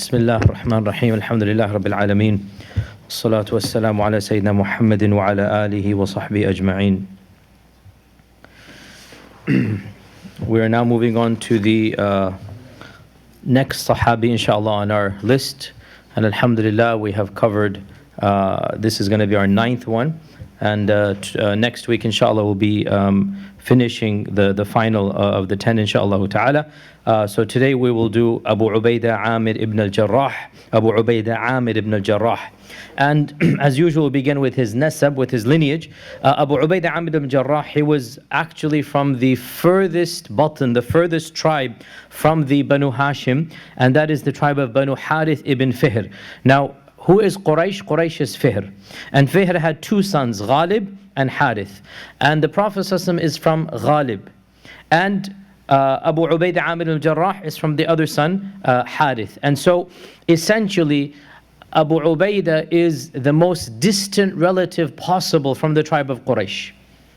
بسم الله الرحمن الرحيم الحمد لله رب العالمين والصلاة والسلام على سيدنا محمد وعلى آله وصحبه أجمعين. We are now moving on to the next sahabi inshallah on our list, and alhamdulillah we have covered, this is going to be our 9th one, and next week inshallah we'll be finishing the final of the 10 inshallah ta'ala. So today we will do Abu Ubaidah Amer ibn Jarrah, Abu Ubaidah Amer ibn Jarrah. And as usual, we begin with his nasab, with his lineage. Abu Ubaidah Amer ibn Jarrah, he was actually from the furthest button, the furthest tribe from the Banu Hashim, and that is the tribe of Banu Harith ibn Fihr. Now, who is Quraysh? Quraysh is Fihr. And Fihr had two sons, Ghalib and Harith. And the Prophet ﷺ is from Ghalib. And Abu Ubaidah Amer ibn Jarrah is from the other son, Harith. And so, essentially, Abu Ubaidah is the most distant relative possible from the tribe of Quraysh.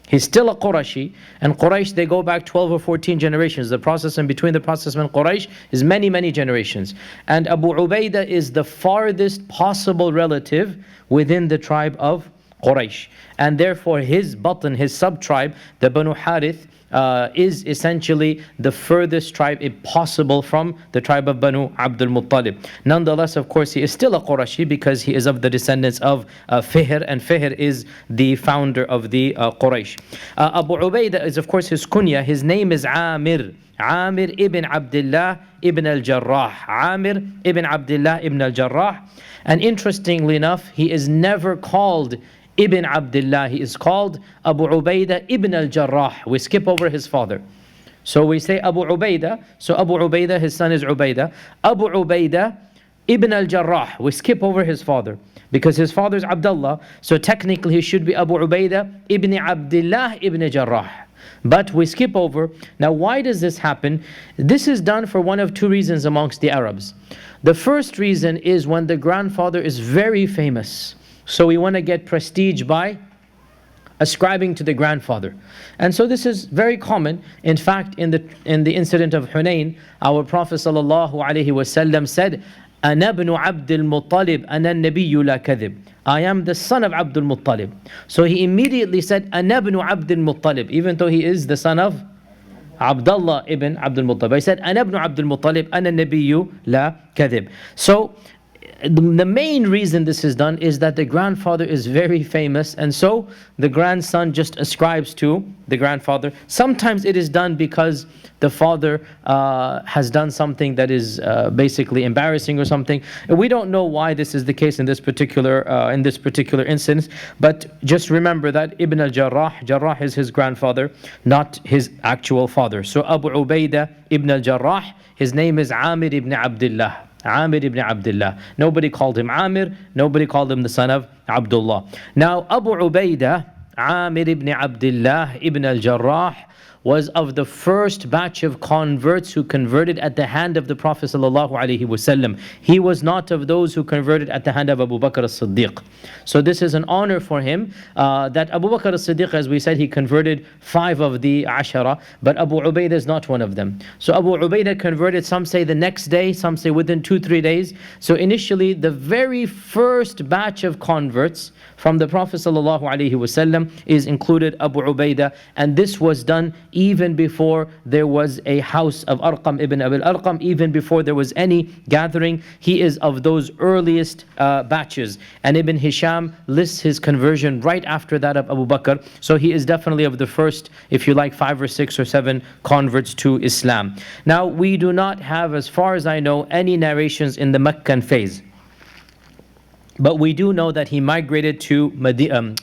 He's still a Qurashi, and Quraysh, they go back 12 or 14 generations. The process in between the process and Quraysh is many, many generations. And Abu Ubaidah is the farthest possible relative within the tribe of Quraysh. And therefore his batan, his sub-tribe, the Banu Harith, is essentially the furthest tribe possible from the tribe of Banu Abdul Muttalib. Nonetheless, of course, he is still a Qurashi because he is of the descendants of Fihr, and Fihr is the founder of the Quraysh. Abu Ubaidah is, of course, his kunya. His name is Amer ibn Abdullah ibn al-Jarrah. Amer ibn Abdullah ibn al-Jarrah. And interestingly enough, he is never called Ibn Abdullah. He is called Abu Ubaidah ibn al-Jarrah. We skip over his father. So we say Abu Ubaidah. So Abu Ubaidah, his son is Ubaidah. Abu Ubaidah ibn al-Jarrah. We skip over his father because his father is Abdullah. So technically he should be Abu Ubaidah ibn Abdullah ibn Jarrah. But we skip over. Now why does this happen? This is done for one of two reasons amongst the Arabs. The first reason is when the grandfather is very famous. So we want to get prestige by ascribing to the grandfather. And so this is very common. In fact, in the incident of Hunayn, our Prophet ﷺ said, أَنَا ibn Abdul Muttalib, أَنَا النَّبِيُّ لَا كَذِبْ. I am the son of Abdul Muttalib. So he immediately said, أَنَا ibn Abdul Muttalib, even though he is the son of Abdullah ibn Abdul Muttalib. He said, أَنَا ibn Abdul Muttalib, أَنَا النَّبِيُّ لَا كَذِبْ. So the main reason this is done is that the grandfather is very famous, and so the grandson just ascribes to the grandfather. Sometimes it is done because the father has done something that is basically embarrassing or something. We don't know why this is the case in this particular instance, but just remember that Ibn al-Jarrah, Jarrah is his grandfather, not his actual father. So Abu Ubaidah ibn al-Jarrah, his name is Amer ibn Abdullah. Amer ibn Abdullah. Nobody called him Amer, nobody called him the son of Abdullah. Now Abu Ubaidah, Amer ibn Abdullah ibn al-Jarrah, was of the first batch of converts who converted at the hand of the Prophet ﷺ. He was not of those who converted at the hand of Abu Bakr as-Siddiq. So this is an honor for him that Abu Bakr as-Siddiq, as we said, he converted 5 of the Ashara, but Abu Ubaidah is not one of them. So Abu Ubaidah converted, some say the next day, some say within 2-3 days. So initially the very first batch of converts from the Prophet ﷺ is included Abu Ubaidah, and this was done even before there was a house of Arqam ibn Abil Arqam, even before there was any gathering. He is of those earliest batches. And Ibn Hisham lists his conversion right after that of Abu Bakr. So he is definitely of the first, if you like, 5 or 6 or 7 converts to Islam. Now we do not have, as far as I know, any narrations in the Meccan phase. But we do know that he migrated to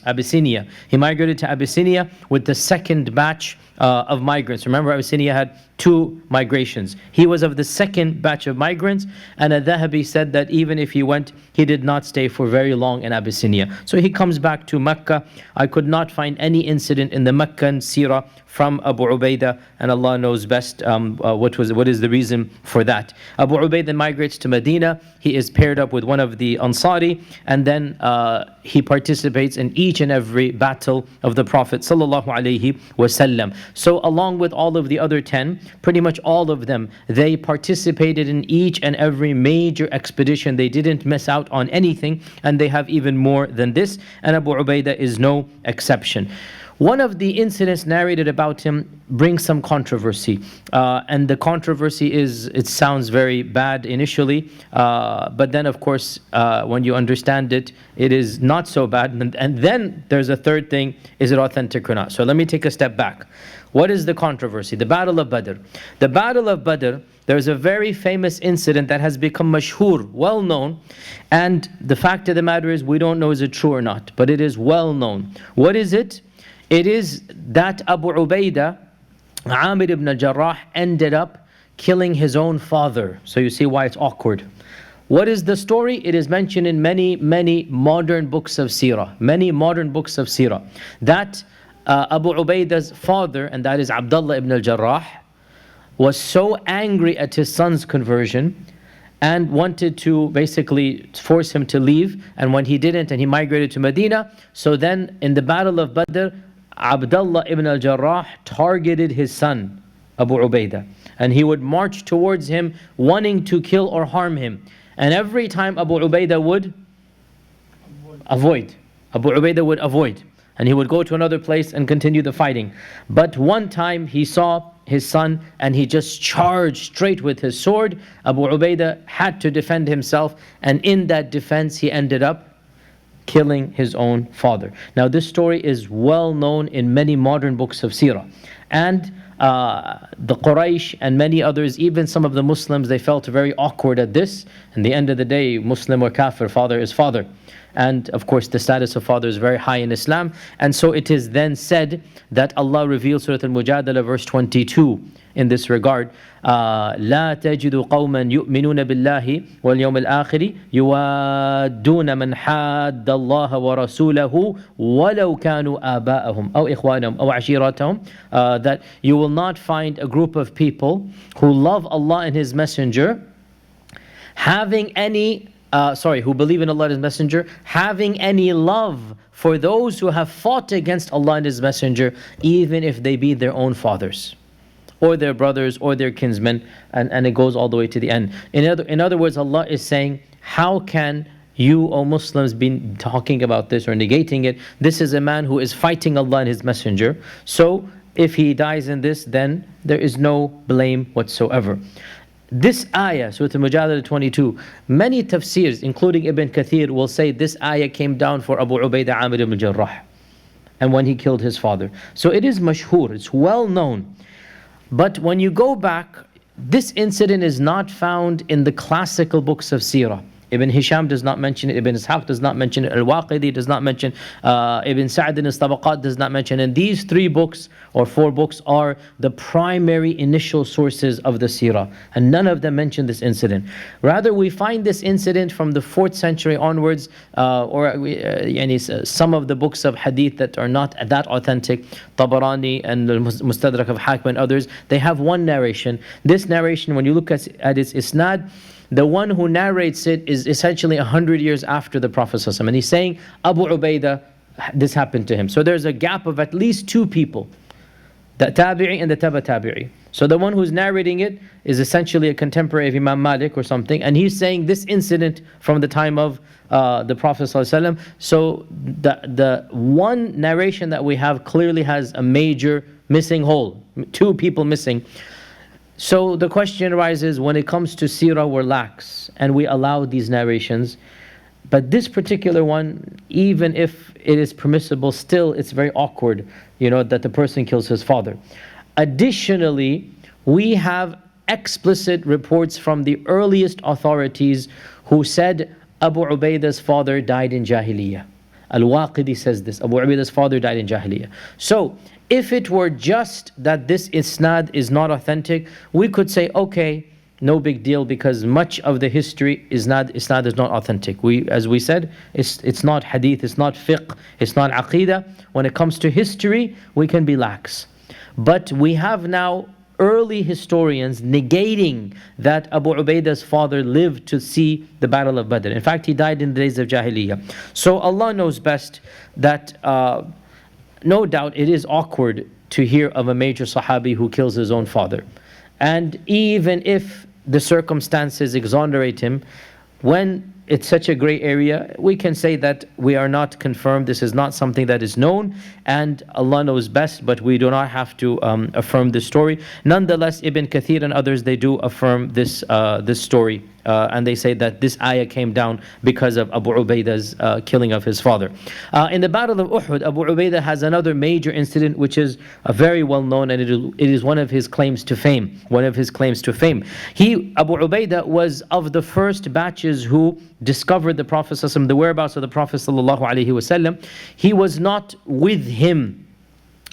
Abyssinia. He migrated to Abyssinia with the second batch of migrants. Remember, Abyssinia had 2 migrations. He was of the second batch of migrants, and Al-Dhahabi said that even if he went, he did not stay for very long in Abyssinia. So he comes back to Mecca. I could not find any incident in the Meccan seerah from Abu Ubaidah, and Allah knows best what is the reason for that. Abu Ubaidah migrates to Medina. He is paired up with one of the Ansari, and then he participates in each and every battle of the Prophet sallallahu alaihi wasallam. So along with all of the other 10, pretty much all of them, they participated in each and every major expedition. They didn't miss out on anything, and they have even more than this, and Abu Ubaidah is no exception. One of the incidents narrated about him brings some controversy. And the controversy is, it sounds very bad initially, but then of course, when you understand it, it is not so bad. And then there's a third thing, is it authentic or not? So let me take a step back. What is the controversy? The Battle of Badr. The Battle of Badr, there's a very famous incident that has become mashhur, well known. And the fact of the matter is, we don't know is it true or not, but it is well known. What is it? It is that Abu Ubaidah Amer ibn Jarrah ended up killing his own father. So you see why it's awkward. What is the story? It is mentioned in many modern books of seerah. Many modern books of seerah. That Abu Ubaidah's father, and that is Abdullah ibn al-Jarrah, was so angry at his son's conversion and wanted to basically force him to leave. And when he didn't, and he migrated to Medina, so then in the Battle of Badr, Abdullah ibn al-Jarrah targeted his son, Abu Ubaidah. And he would march towards him, wanting to kill or harm him. And every time Abu Ubaidah would avoid. Abu Ubaidah would avoid. And he would go to another place and continue the fighting. But one time he saw his son and he just charged straight with his sword. Abu Ubaidah had to defend himself. And in that defense he ended up killing his own father. Now this story is well known in many modern books of seerah. And the Quraysh and many others, even some of the Muslims, they felt very awkward at this. In the end of the day, Muslim or Kafir, father is father. And of course the status of father is very high in Islam. And so it is then said that Allah reveals Surah Al-Mujadala verse 22 in this regard. لا تجد قوما يؤمنون بالله واليوم الآخر يوادون من حاد الله ورسوله ولو كانوا آباءهم أو إخوانهم أو عشيرتهم. That you will not find a group of people who love Allah and His Messenger having any who believe in Allah and His Messenger, having any love for those who have fought against Allah and His Messenger, even if they be their own fathers, or their brothers, or their kinsmen, and it goes all the way to the end. In other words, Allah is saying, how can you, O Muslims, be talking about this or negating it? This is a man who is fighting Allah and His Messenger. So if he dies in this, then there is no blame whatsoever. This ayah, Surah Al-Mujadala 22, many tafsirs, including Ibn Kathir, will say this ayah came down for Abu Ubaidah Amer ibn Jarrah, and when he killed his father. So it is mashhur, it's well known. But when you go back, this incident is not found in the classical books of seerah. Ibn Hisham does not mention it, Ibn Ishaq does not mention it, Al-Waqidi does not mention, Ibn Sa'd in his Tabaqat does not mention. And these three books, or four books, are the primary initial sources of the seerah. And none of them mention this incident. Rather, we find this incident from the 4th century onwards, some of the books of hadith that are not that authentic, Tabarani and the Mustadrak of Hakim and others, they have one narration. This narration, when you look at its isnad, the one who narrates it is essentially 100 years after the Prophet ﷺ. And he's saying, Abu Ubaidah, this happened to him. So there's a gap of at least two people, the Tabi'i and the Taba Tabi'i. So the one who's narrating it is essentially a contemporary of Imam Malik or something. And he's saying this incident from the time of the Prophet ﷺ. So the one narration that we have clearly has a major missing hole, two people missing. So the question arises, when it comes to seerah, we're lax and we allow these narrations. But this particular one, even if it is permissible, still it's very awkward, that the person kills his father. Additionally, we have explicit reports from the earliest authorities who said Abu Ubaidah's father died in Jahiliyyah. Al-Waqidi says this, Abu Ubaidah's father died in Jahiliyyah. So, if it were just that this isnad is not authentic, we could say, okay, no big deal, because much of the history isnad is not authentic. As we said, it's not hadith, it's not fiqh, it's not aqidah. When it comes to history, we can be lax. But we have now early historians negating that Abu Ubaidah's father lived to see the Battle of Badr. In fact, he died in the days of Jahiliyyah. So Allah knows best that no doubt it is awkward to hear of a major sahabi who kills his own father. And even if the circumstances exonerate him, when it's such a gray area, we can say that we are not confirmed. This is not something that is known, and Allah knows best, but we do not have to affirm this story. Nonetheless, Ibn Kathir and others, they do affirm this story. And they say that this ayah came down because of Abu Ubaidah's killing of his father. In the Battle of Uhud, Abu Ubaidah has another major incident which is very well known, and it is one of his claims to fame. One of his claims to fame. Abu Ubaidah was of the first batches who discovered the Prophet ﷺ, the whereabouts of the Prophet ﷺ. He was not with him.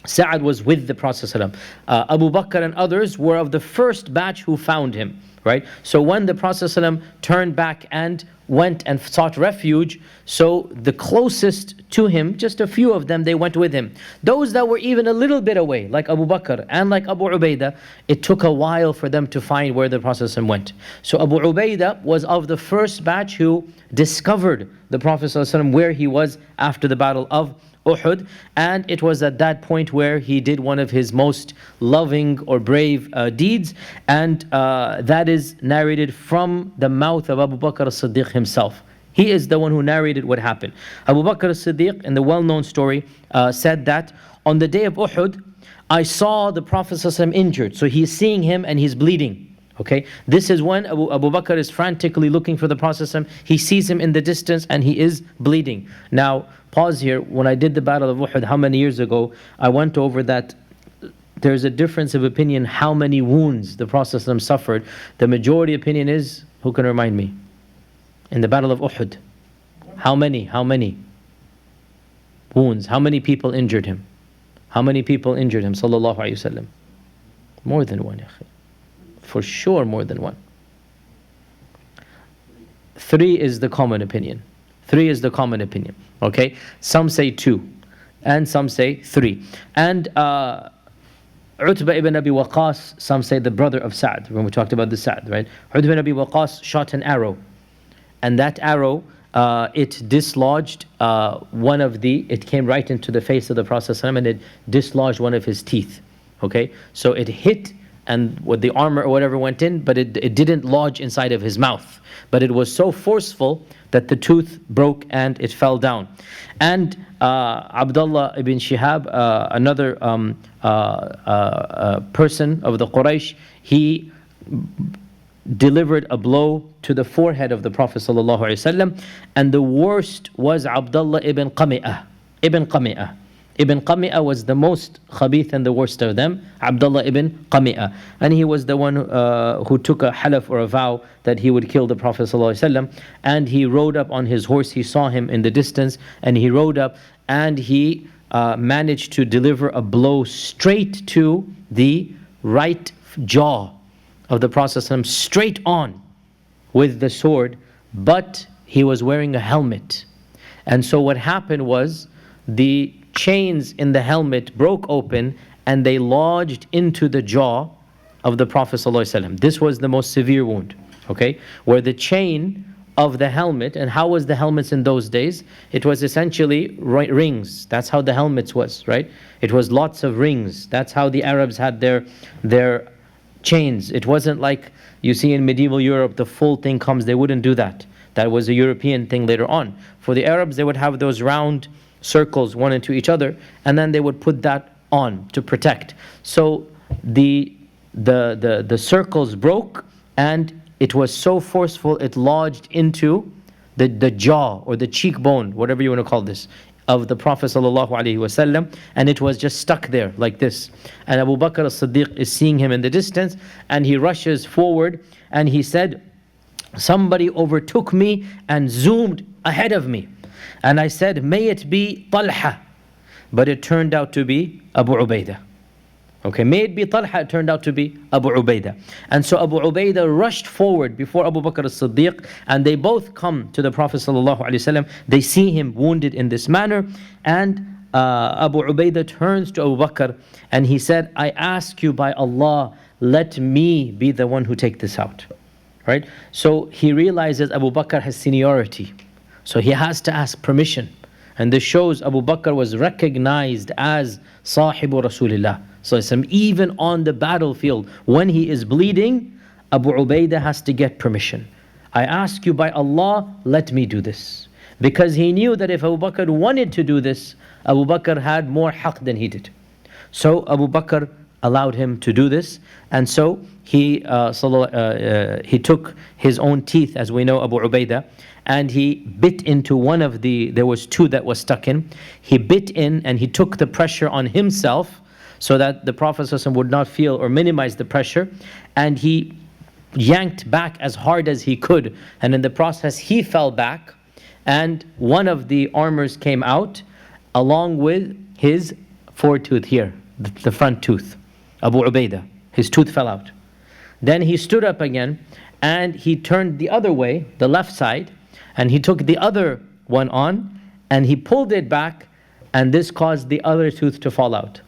Sa'ad was with the Prophet ﷺ. Abu Bakr and others were of the first batch who found him. Right? So when the Prophet ﷺ turned back and went and sought refuge, so the closest to him, just a few of them, they went with him. Those that were even a little bit away, like Abu Bakr and like Abu Ubaidah, it took a while for them to find where the Prophet ﷺ went. So Abu Ubaidah was of the first batch who discovered the Prophet ﷺ where he was after the Battle of Uhud, and it was at that point where he did one of his most loving or brave deeds, and that is narrated from the mouth of Abu Bakr as-Siddiq himself. He is the one who narrated what happened. Abu Bakr as-Siddiq, in the well-known story, said that on the day of Uhud, I saw the Prophet ﷺ injured. So he's seeing him and he's bleeding. Okay, this is when Abu Bakr is frantically looking for the Prophet ﷺ. He sees him in the distance and he is bleeding. Now, pause here. When I did the Battle of Uhud, how many years ago, I went over that there's a difference of opinion how many wounds the Prophet ﷺ suffered. The majority opinion is, who can remind me? In the Battle of Uhud, how many wounds? How many people injured him? How many people injured him? Sallallahu Alaihi Wasallam. More than one. For sure, more than one. 3 is the common opinion. 3 is the common opinion. Okay, some say 2, and some say 3. And Utbah ibn Abi Waqqas, some say the brother of Sa'd. When we talked about the Sa'd, right? Utbah ibn Abi Waqqas shot an arrow, and that arrow it dislodged it came right into the face of the Prophet ﷺ, and it dislodged one of his teeth. Okay, so it hit, and what the armor or whatever went in, but it didn't lodge inside of his mouth. But it was so forceful that the tooth broke and it fell down. And Abdullah ibn Shihab, another person of the Quraysh, he delivered a blow to the forehead of the Prophet ﷺ, and the worst was Abdullah ibn Qami'ah. Ibn Qami'ah was the most khabith and the worst of them, Abdullah ibn Qami'ah. And he was the one who took a halaf or a vow that he would kill the Prophet ﷺ. And he rode up on his horse, he saw him in the distance, and he rode up and he managed to deliver a blow straight to the right jaw of the Prophet ﷺ, straight on with the sword, but he was wearing a helmet. And so what happened was the chains in the helmet broke open and they lodged into the jaw of the Prophet ﷺ. This was the most severe wound, okay? Where the chain of the helmet, and how was the helmets in those days? It was essentially rings. That's how the helmets was, right? It was lots of rings. That's how the Arabs had their chains. It wasn't like you see in medieval Europe, the full thing comes. They wouldn't do that. That was a European thing later on. For the Arabs, they would have those round circles one into each other, and then they would put that on to protect. So the circles broke, and it was so forceful it lodged into the jaw or the cheekbone, whatever you want to call this, of the Prophet ﷺ, and it was just stuck there like this. And Abu Bakr as-Siddiq is seeing him in the distance, and he rushes forward and he said, somebody overtook me and zoomed ahead of me. And I said, may it be Talha. But it turned out to be Abu Ubaidah. Okay, may it be Talha, it turned out to be Abu Ubaidah. And so Abu Ubaidah rushed forward before Abu Bakr as-Siddiq, and they both come to the Prophet ﷺ. They see him wounded in this manner, and Abu Ubaidah turns to Abu Bakr and he said, I ask you by Allah, let me be the one who take this out. Right? So he realizes Abu Bakr has seniority. So he has to ask permission. And this shows Abu Bakr was recognized as Sahibu Rasulillah Even on the battlefield, when he is bleeding, Abu Ubaidah has to get permission. I ask you by Allah, let me do this. Because he knew that if Abu Bakr wanted to do this, Abu Bakr had more haqq than he did. So Abu Bakr allowed him to do this, and so he took his own teeth, as we know, Abu Ubaidah, and he bit into one of there was two that was stuck in. He bit in and he took the pressure on himself so that the Prophet ﷺ would not feel or minimize the pressure, and he yanked back as hard as he could, and in the process he fell back, and one of the armors came out along with his foretooth here, the front tooth. Abu Ubaidah, his tooth fell out. Then he stood up again and he turned the other way, the left side, and he took the other one on and he pulled it back, and this caused the other tooth to fall out.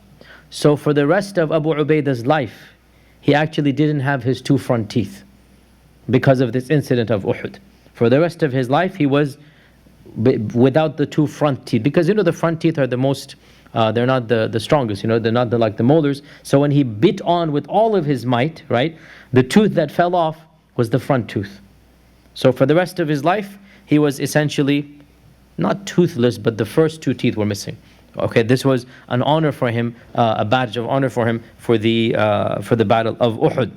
So for the rest of Abu Ubaidah's life, he actually didn't have his two front teeth because of this incident of Uhud. For the rest of his life, he was without the two front teeth, because the front teeth are the most they're not the strongest, they're not like the molars. So when he bit on with all of his might, right, the tooth that fell off was the front tooth. So for the rest of his life, he was essentially not toothless, but the first two teeth were missing. Okay, this was an honor for him, a badge of honor for him for the battle of Uhud.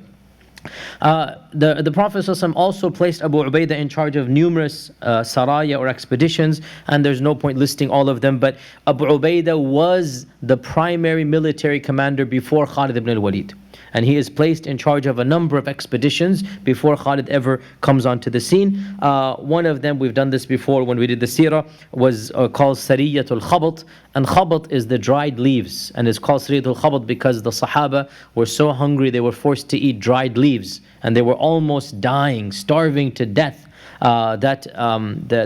The Prophet ﷺ also placed Abu Ubaidah in charge of numerous saraya or expeditions, and there's no point listing all of them, but Abu Ubaidah was the primary military commander before Khalid ibn al-Walid. And he is placed in charge of a number of expeditions before Khalid ever comes onto the scene. One of them, we've done this before when we did the seerah, was called Sariyatul Khabat. And Khabat is the dried leaves. And it's called Sariyatul Khabat because the Sahaba were so hungry they were forced to eat dried leaves. And they were almost dying, starving to death. That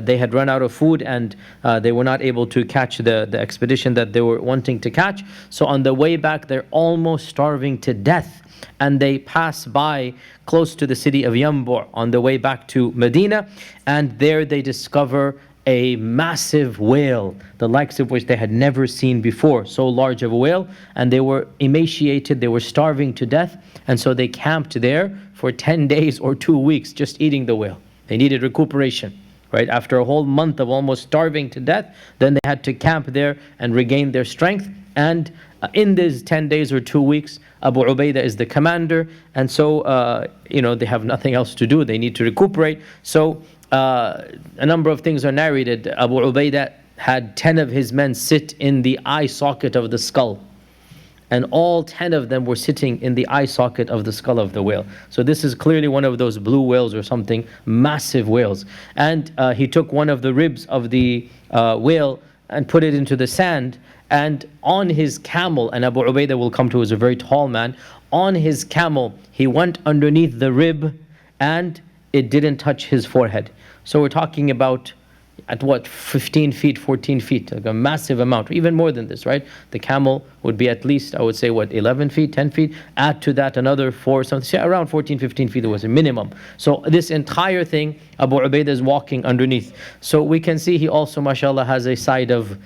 they had run out of food, and they were not able to catch the expedition that they were wanting to catch. So on the way back, they're almost starving to death, and they pass by close to the city of Yanbu' on the way back to Medina, and there they discover a massive whale, the likes of which they had never seen before, so large of a whale, and they were emaciated, they were starving to death, and so they camped there for 10 days or 2 weeks just eating the whale. They needed recuperation, right? After a whole month of almost starving to death, then they had to camp there and regain their strength. And in these 10 days or 2 weeks, Abu Ubaidah is the commander, and so they have nothing else to do. They need to recuperate. So a number of things are narrated. Abu Ubaidah had 10 of his men sit in the eye socket of the skull, and all 10 of them were sitting in the eye socket of the skull of the whale. So this is clearly one of those blue whales or something, massive whales. And he took one of the ribs of the whale and put it into the sand, and on his camel, and Abu Ubaidah will come to, is a very tall man, on his camel, he went underneath the rib and it didn't touch his forehead. So we're talking about at what, 15 feet, 14 feet, like a massive amount, even more than this, right? The camel would be at least, I would say, 11 feet, 10 feet. Add to that another 4, something, around 14, 15 feet was a minimum. So this entire thing, Abu Ubaidah is walking underneath. So we can see he also, mashallah, has a side of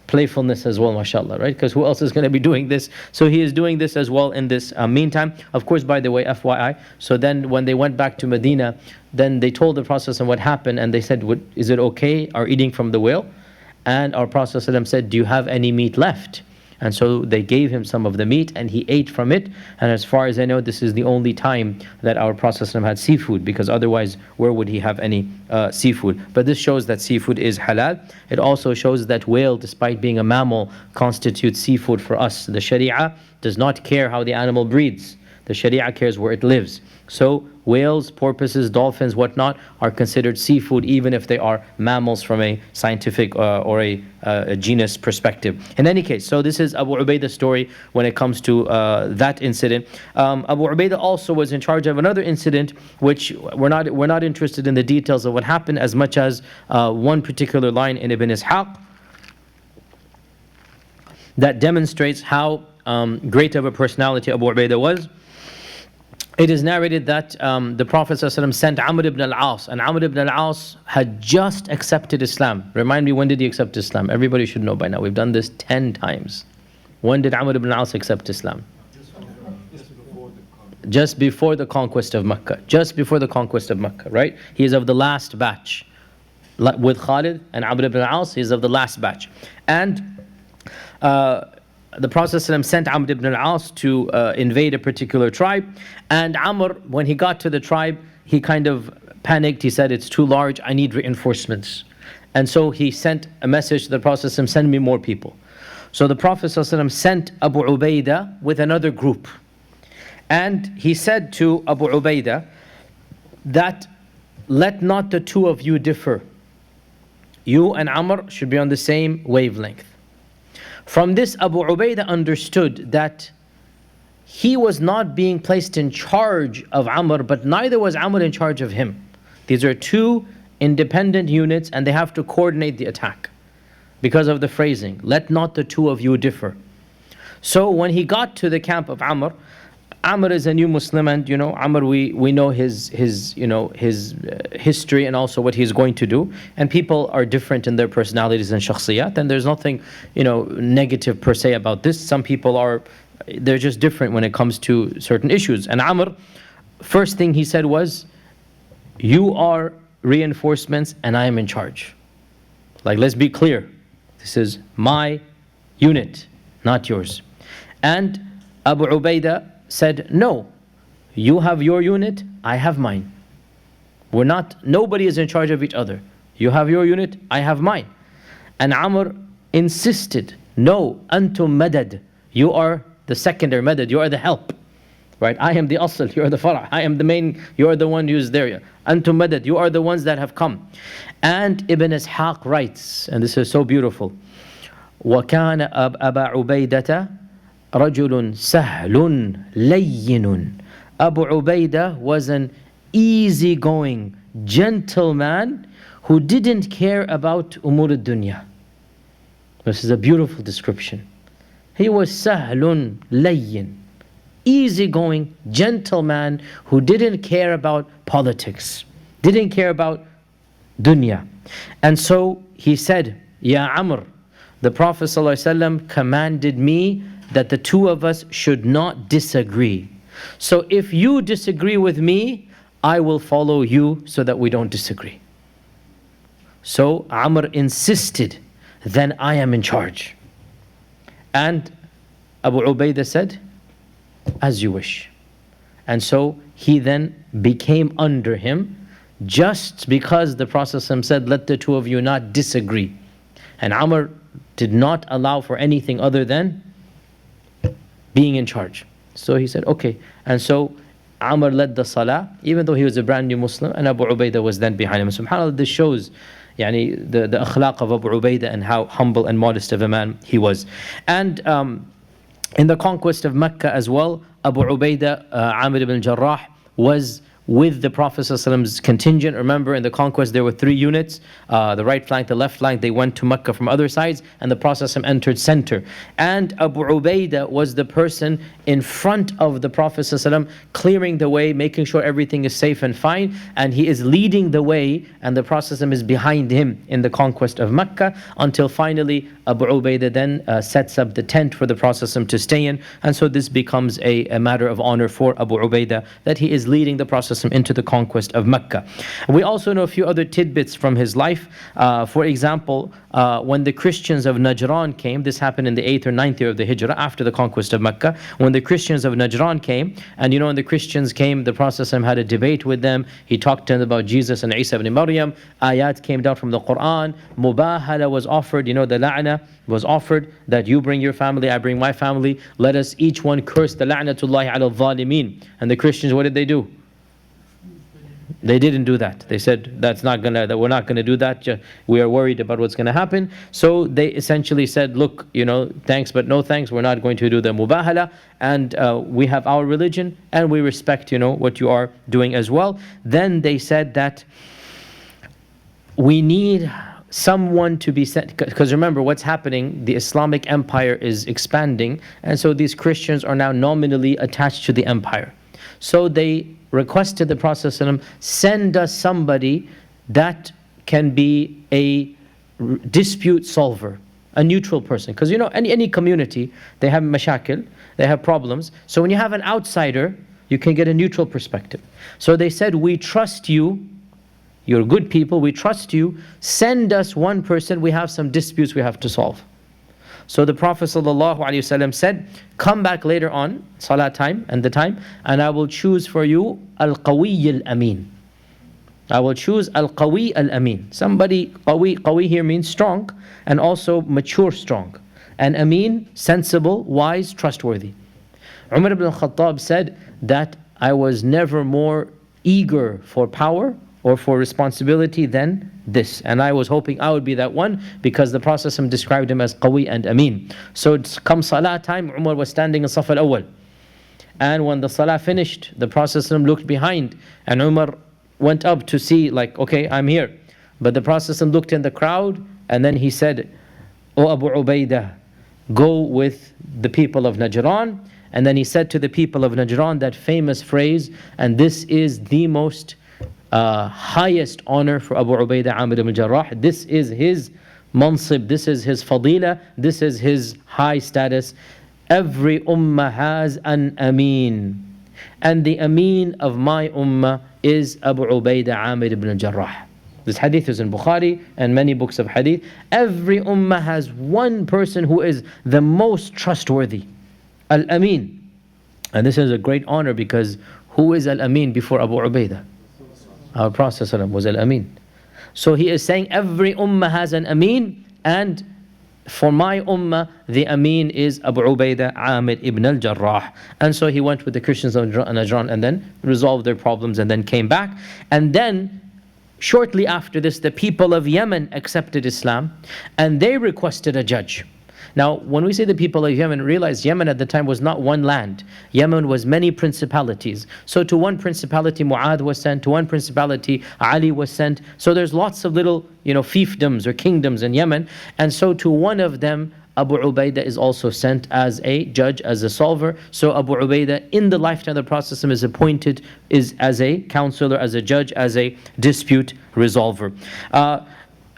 playfulness as well, mashallah, right? Because who else is going to be doing this? So he is doing this as well in this meantime. Of course, by the way, FYI, so then when they went back to Medina, then they told the Prophet what happened, and they said, is it okay, our eating from the whale? And our Prophet said, do you have any meat left? And so they gave him some of the meat and he ate from it. And as far as I know, this is the only time that our Prophet had seafood, because otherwise where would he have any seafood? But this shows that seafood is halal. It also shows that whale, despite being a mammal, constitutes seafood for us. The Sharia does not care how the animal breeds. The Sharia cares where it lives. So whales, porpoises, dolphins, whatnot are considered seafood, even if they are mammals from a scientific or a genus perspective. In any case, so this is Abu Ubaidah's story when it comes to that incident. Abu Ubaidah also was in charge of another incident, which we're not interested in the details of what happened as much as one particular line in Ibn Ishaq that demonstrates how great of a personality Abu Ubaidah was. It is narrated that the Prophet ﷺ sent Amer ibn al-As, and Amer ibn al-As had just accepted Islam. Remind me, when did he accept Islam? Everybody should know by now. We've done this 10 times. When did Amer ibn al-As accept Islam? Just before the conquest of Mecca. Just before the conquest of Mecca, right? He is of the last batch. With Khalid and Amer ibn al-As, he is of the last batch. And the Prophet ﷺ sent Amer ibn al-As to invade a particular tribe. And Amr, when he got to the tribe, he kind of panicked. He said, it's too large, I need reinforcements. And so he sent a message to the Prophet ﷺ, send me more people. So the Prophet ﷺ sent Abu Ubaidah with another group. And he said to Abu Ubaidah that let not the two of you differ. You and Amr should be on the same wavelength. From this, Abu Ubaidah understood that he was not being placed in charge of Amr, but neither was Amr in charge of him. These are two independent units and they have to coordinate the attack because of the phrasing, let not the two of you differ. So when he got to the camp of Amr, Amr is a new Muslim, and Amr, we know his history and also what he's going to do. And people are different in their personalities and shakhsiyat, and there's nothing negative per se about this. Some people they're just different when it comes to certain issues. And Amr, first thing he said was, you are reinforcements and I am in charge. Like, let's be clear, this is my unit, not yours. And Abu Ubaidah said, no, you have your unit, I have mine. Nobody is in charge of each other. You have your unit, I have mine. And Amr insisted, no, antum madad, you are the secondary madad, you are the help. Right? I am the asl, you are the fara', I am the main, you are the one who's there. Antum madad, you are the ones that have come. And Ibn Ishaq writes, and this is so beautiful, وَكَانَ أَبَا عُبَيْدَةَ رَجُلٌ سَهْلٌ لَيِّنٌ. Abu Ubaidah was an easygoing, gentle man who didn't care about umur al-dunya. This is a beautiful description. He was sahlun layyin, easygoing, gentle man who didn't care about politics, didn't care about dunya. And so he said, Ya Amr, the Prophet ﷺ commanded me that the two of us should not disagree. So if you disagree with me, I will follow you so that we don't disagree. So Amr insisted, then I am in charge. And Abu Ubaidah said, as you wish. And so he then became under him, just because the Prophet said, let the two of you not disagree. And Amr did not allow for anything other than being in charge. So he said, okay. And so Amr led the salah, even though he was a brand new Muslim, and Abu Ubaidah was then behind him. SubhanAllah, this shows the akhlaq of Abu Ubaidah and how humble and modest of a man he was. And in the conquest of Mecca as well, Abu Ubaidah, Amer ibn Jarrah, was with the Prophet ﷺ's contingent. Remember, in the conquest there were three units, the right flank, the left flank. They went to Mecca from other sides, and the Prophet ﷺ entered center. And Abu Ubaidah was the person in front of the Prophet ﷺ, clearing the way, making sure everything is safe and fine, and he is leading the way, and the Prophet ﷺ is behind him in the conquest of Mecca, until finally Abu Ubaidah then sets up the tent for the Prophet ﷺ to stay in. And so this becomes a matter of honor for Abu Ubaidah, that he is leading the Prophet into the conquest of Mecca. We also know a few other tidbits from his life. For example, when the Christians of Najran came, this happened in the 8th or 9th year of the Hijrah, after the conquest of Mecca. When the Christians of Najran came, and when the Christians came, the Prophet ﷺ had a debate with them. He talked to them about Jesus and Isa ibn Maryam. Ayat came down from the Quran. Mubahala was offered, the la'na was offered, that you bring your family, I bring my family. Let us each one curse the la'natullahi ala al-zalimin. And the Christians, what did they do? They didn't do that. They said, that we're not gonna do that. We are worried about what's gonna happen. So they essentially said, look, thanks but no thanks. We're not going to do the mubahala, and we have our religion, and we respect, what you are doing as well. Then they said that we need someone to be sent, because remember what's happening, the Islamic empire is expanding, and so these Christians are now nominally attached to the empire. So they requested the Prophet ﷺ, send us somebody that can be a dispute solver. a neutral person. Because any community, they have mashakil, they have problems. So when you have an outsider, you can get a neutral perspective. So they said, we trust you, you're good people, we trust you, send us one person, we have some disputes we have to solve. So the Prophet ﷺ said, come back later on, salah time and the time, and I will choose for you al-qawi al-amin. I will choose al-qawi al-amin. Somebody, qawi here means strong, and also mature strong. And amin, sensible, wise, trustworthy. Umar ibn Khattab said that I was never more eager for power or for responsibility than this. And I was hoping I would be that one, because the Prophet described him as qawi and amin. So it's come salah time, Umar was standing in Saf al-Awwal. And when the salah finished, the Prophet looked behind, and Umar went up to see, like, okay, I'm here. But the Prophet looked in the crowd, and then he said, O Abu Ubaidah, go with the people of Najran. And then he said to the people of Najran that famous phrase, and this is the most highest honor for Abu Ubaidah Amer ibn Jarrah. This is his mansib, this is his fadila, this is his high status. Every ummah has an ameen, and the ameen of my ummah is Abu Ubaidah Amer ibn Jarrah. This hadith is in Bukhari and many books of hadith. Every ummah has one person who is the most trustworthy, al-amin. And this is a great honor, because who is al-amin before Abu Ubaidah? Our Prophet was al-amin. So he is saying every ummah has an amin, and for my ummah, the amin is Abu Ubaidah Amer ibn al-Jarrah. And so he went with the Christians of Najran and then resolved their problems and then came back. And then shortly after this, the people of Yemen accepted Islam, and they requested a judge. Now, when we say the people of Yemen, realize Yemen at the time was not one land. Yemen was many principalities. So to one principality, Mu'adh was sent. To one principality, Ali was sent. So there's lots of little, fiefdoms or kingdoms in Yemen. And so to one of them, Abu Ubaidah is also sent as a judge, as a solver. So Abu Ubaidah, in the lifetime of the Prophet, is appointed as a counselor, as a judge, as a dispute resolver.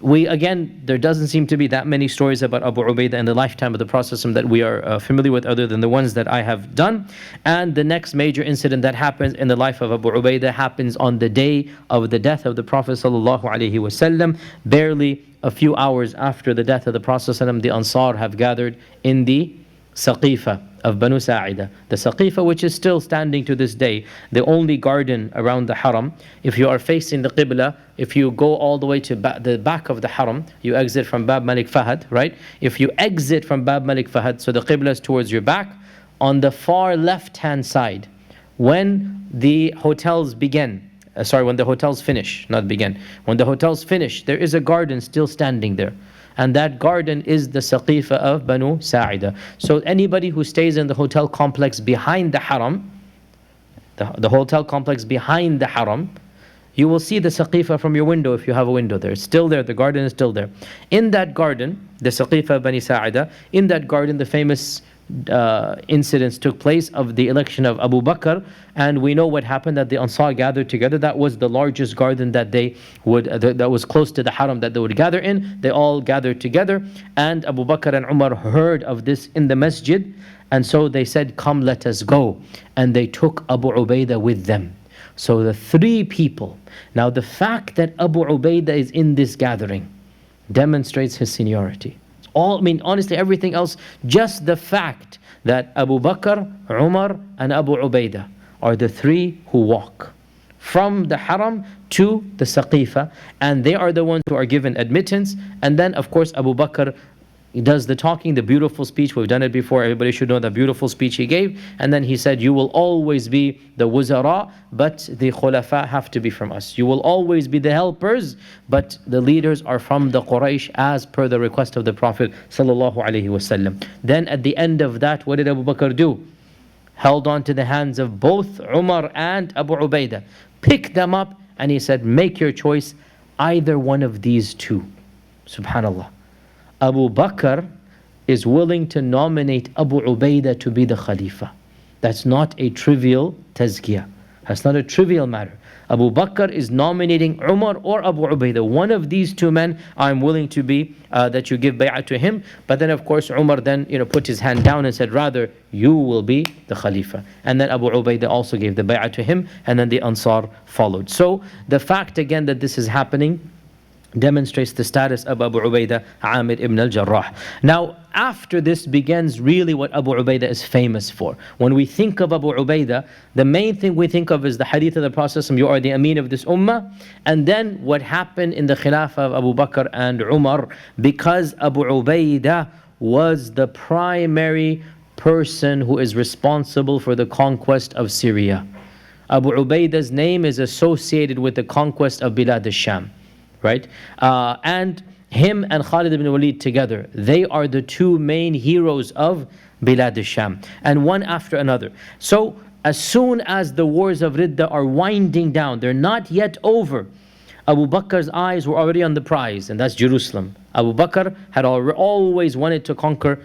There doesn't seem to be that many stories about Abu Ubaidah in the lifetime of the Prophet that we are familiar with, other than the ones that I have done. And the next major incident that happens in the life of Abu Ubaidah happens on the day of the death of the Prophet ﷺ. Barely a few hours after the death of the Prophet ﷺ, the Ansar have gathered in the Saqifa of Banu Sa'ida. The Saqifa, which is still standing to this day, the only garden around the Haram. If you are facing the Qibla, if you go all the way to the back of the Haram, you exit from Bab Malik Fahad, right? If you exit from Bab Malik Fahad, so the Qibla is towards your back, on the far left-hand side, when the hotels begin, when the hotels finish, not begin, when the hotels finish, there is a garden still standing there. And that garden is the Saqifa of Banu Sa'ida. So anybody who stays in the hotel complex behind the Haram, the hotel complex behind the Haram, you will see the Saqifa from your window if you have a window there. It's still there, the garden is still there. In that garden, the Saqifa of Bani Sa'ida, in that garden the famous incidents took place of the election of Abu Bakr, and we know what happened, that the Ansar gathered together. That was the largest garden that they would that was close to the Haram that they would gather in. They all gathered together, and Abu Bakr and Umar heard of this in the masjid, and so they said, come, let us go. And they took Abu Ubaidah with them. So the three people. Now the fact that Abu Ubaidah is in this gathering demonstrates his seniority. Honestly, everything else, just the fact that Abu Bakr, Umar, and Abu Ubaidah are the three who walk from the Haram to the Saqifa, and they are the ones who are given admittance. And then, of course, Abu Bakr does the talking, the beautiful speech. We've done it before. Everybody should know the beautiful speech he gave. And then he said, you will always be the wuzara, but the khulafa have to be from us. You will always be the helpers, but the leaders are from the Quraysh, as per the request of the Prophet ﷺ. Then at the end of that, what did Abu Bakr do? Held on to the hands of both Umar and Abu Ubaidah, picked them up, and he said, make your choice, either one of these two. Subhanallah. Abu Bakr is willing to nominate Abu Ubaidah to be the Khalifa. That's not a trivial tazkiyah. That's not a trivial matter. Abu Bakr is nominating Umar or Abu Ubaidah. One of these two men, I'm willing to be, that you give bay'ah to him. But then of course Umar then put his hand down and said, rather you will be the Khalifa. And then Abu Ubaidah also gave the bay'ah to him, and then the Ansar followed. So the fact again that this is happening demonstrates the status of Abu Ubaidah Amer ibn Jarrah. Now, after this begins really what Abu Ubaidah is famous for. When we think of Abu Ubaidah, the main thing we think of is the hadith of the Prophet, you are the Ameen of this ummah, and then what happened in the Khilafah of Abu Bakr and Umar, because Abu Ubaidah was the primary person who is responsible for the conquest of Syria. Abu Ubaidah's name is associated with the conquest of Bilad al-Sham. Right? And him and Khalid ibn Walid together, they are the two main heroes of Bilad al-Sham, and one after another. So as soon as the wars of Ridda are winding down, they're not yet over, Abu Bakr's eyes were already on the prize, and that's Jerusalem. Abu Bakr had always wanted to conquer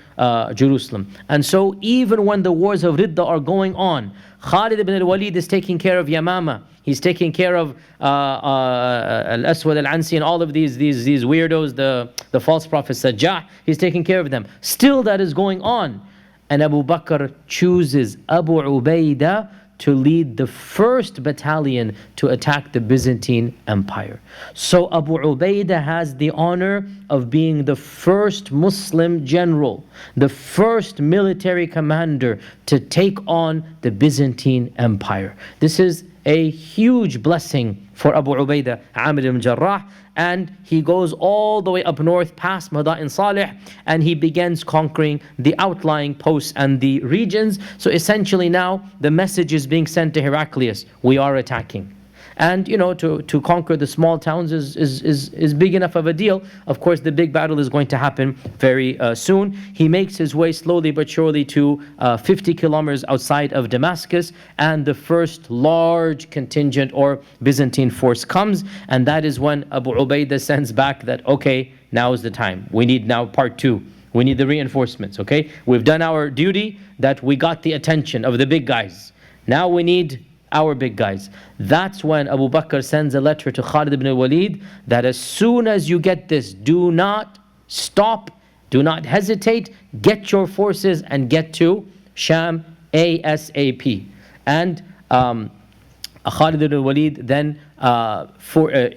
Jerusalem. And so even when the wars of Ridda are going on, Khalid ibn al-Walid is taking care of Yamama. He's taking care of Al-Aswad al-Ansi and all of these weirdos, the false prophet Sajjah. He's taking care of them. Still that is going on. And Abu Bakr chooses Abu Ubaidah to lead the first battalion to attack the Byzantine Empire. So Abu Ubaidah has the honor of being the first Muslim general, the first military commander to take on the Byzantine Empire. This is a huge blessing for Abu Ubaidah Amer ibn Jarrah, and he goes all the way up north past Madain Salih, and he begins conquering the outlying posts and the regions. So essentially now the message is being sent to Heraclius: we are attacking. And to conquer the small towns is big enough of a deal. Of course, the big battle is going to happen very soon. He makes his way slowly but surely to 50 kilometers outside of Damascus, and the first large contingent or Byzantine force comes, and that is when Abu Ubaidah sends back that, okay, now is the time. We need now part two. We need the reinforcements, okay? We've done our duty, that we got the attention of the big guys. Now we need our big guys. That's when Abu Bakr sends a letter to Khalid ibn Walid that as soon as you get this, do not stop, do not hesitate, get your forces and get to Sham ASAP. And Khalid ibn Walid then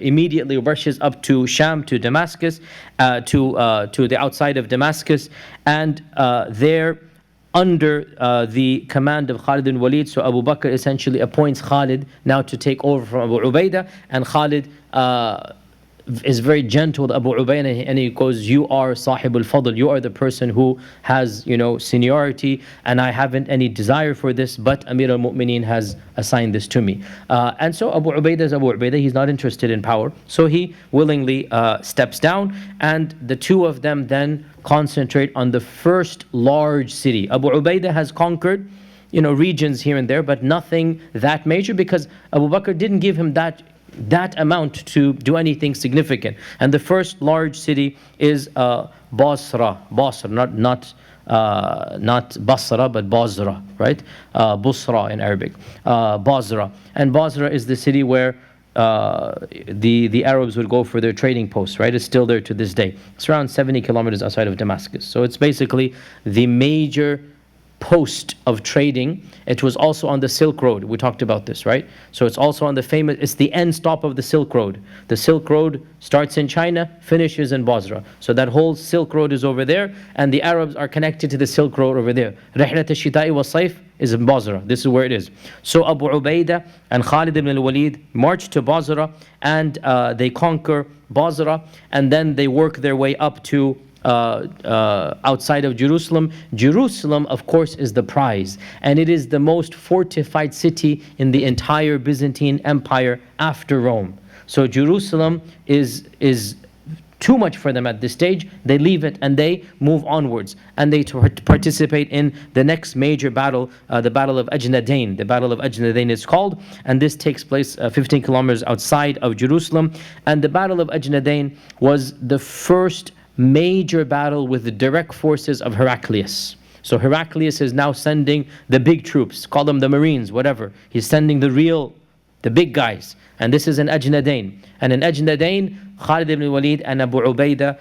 immediately rushes up to Sham, to Damascus, to the outside of Damascus, and there under the command of Khalid ibn Walid. So Abu Bakr essentially appoints Khalid now to take over from Abu Ubaidah, and Khalid is very gentle with Abu Ubaidah, and he goes, you are Sahib al-Fadl, you are the person who has seniority, and I haven't any desire for this, but Amir al-Mu'mineen has assigned this to me. And so Abu Ubaidah is Abu Ubaidah, he's not interested in power, so he willingly steps down, and the two of them then concentrate on the first large city. Abu Ubaidah has conquered regions here and there, but nothing that major, because Abu Bakr didn't give him that amount to do anything significant. And the first large city is Basra, not Basra, but Basra, right? Busra in Arabic, Basra. And Basra is the city where the Arabs would go for their trading posts, right? It's still there to this day. It's around 70 kilometers outside of Damascus. So it's basically the major post of trading. It was also on the Silk Road. We talked about this, right? So it's also on it's the end stop of the Silk Road. The Silk Road starts in China, finishes in Basra. So that whole Silk Road is over there, and the Arabs are connected to the Silk Road over there. Rihlat al-Shita'i wa Sayf is in Basra. This is where it is. So Abu Ubaidah and Khalid ibn al-Walid march to Basra, and they conquer Basra, and then they work their way up to outside of Jerusalem. Jerusalem, of course, is the prize, and it is the most fortified city in the entire Byzantine Empire after Rome. So Jerusalem is too much for them at this stage. They leave it and they move onwards, and they participate in the next major battle, the Battle of Ajnadain. The Battle of Ajnadain is called, and this takes place 15 kilometers outside of Jerusalem. And the Battle of Ajnadain was the first major battle with the direct forces of Heraclius. So Heraclius is now sending the big troops, call them the Marines, whatever. He's sending the real the big guys. And this is in Ajnadain. And in Ajnadain, Khalid ibn Walid and Abu Ubaidah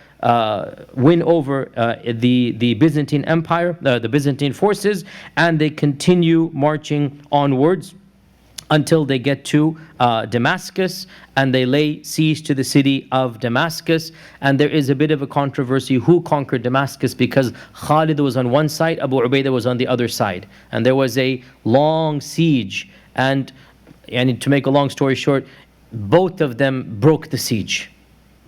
win over the Byzantine Empire, the Byzantine forces, and they continue marching onwards until they get to Damascus, and they lay siege to the city of Damascus. And there is a bit of a controversy who conquered Damascus, because Khalid was on one side, Abu Ubaidah was on the other side, and there was a long siege. And to make a long story short, both of them broke the siege.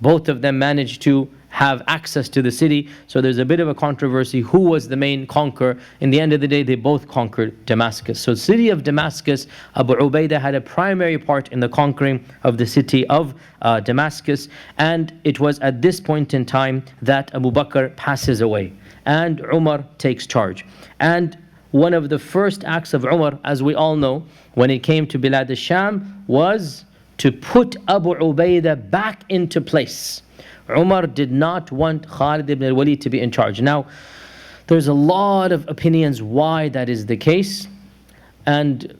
Both of them managed to have access to the city. So there's a bit of a controversy who was the main conqueror. In the end of the day, they both conquered Damascus. So the city of Damascus, Abu Ubaidah had a primary part in the conquering of the city of Damascus. And it was at this point in time that Abu Bakr passes away and Umar takes charge. And one of the first acts of Umar, as we all know, when it came to Bilad al-Sham, was to put Abu Ubaidah back into place. Umar did not want Khalid ibn al-Walid to be in charge. Now, there's a lot of opinions why that is the case. And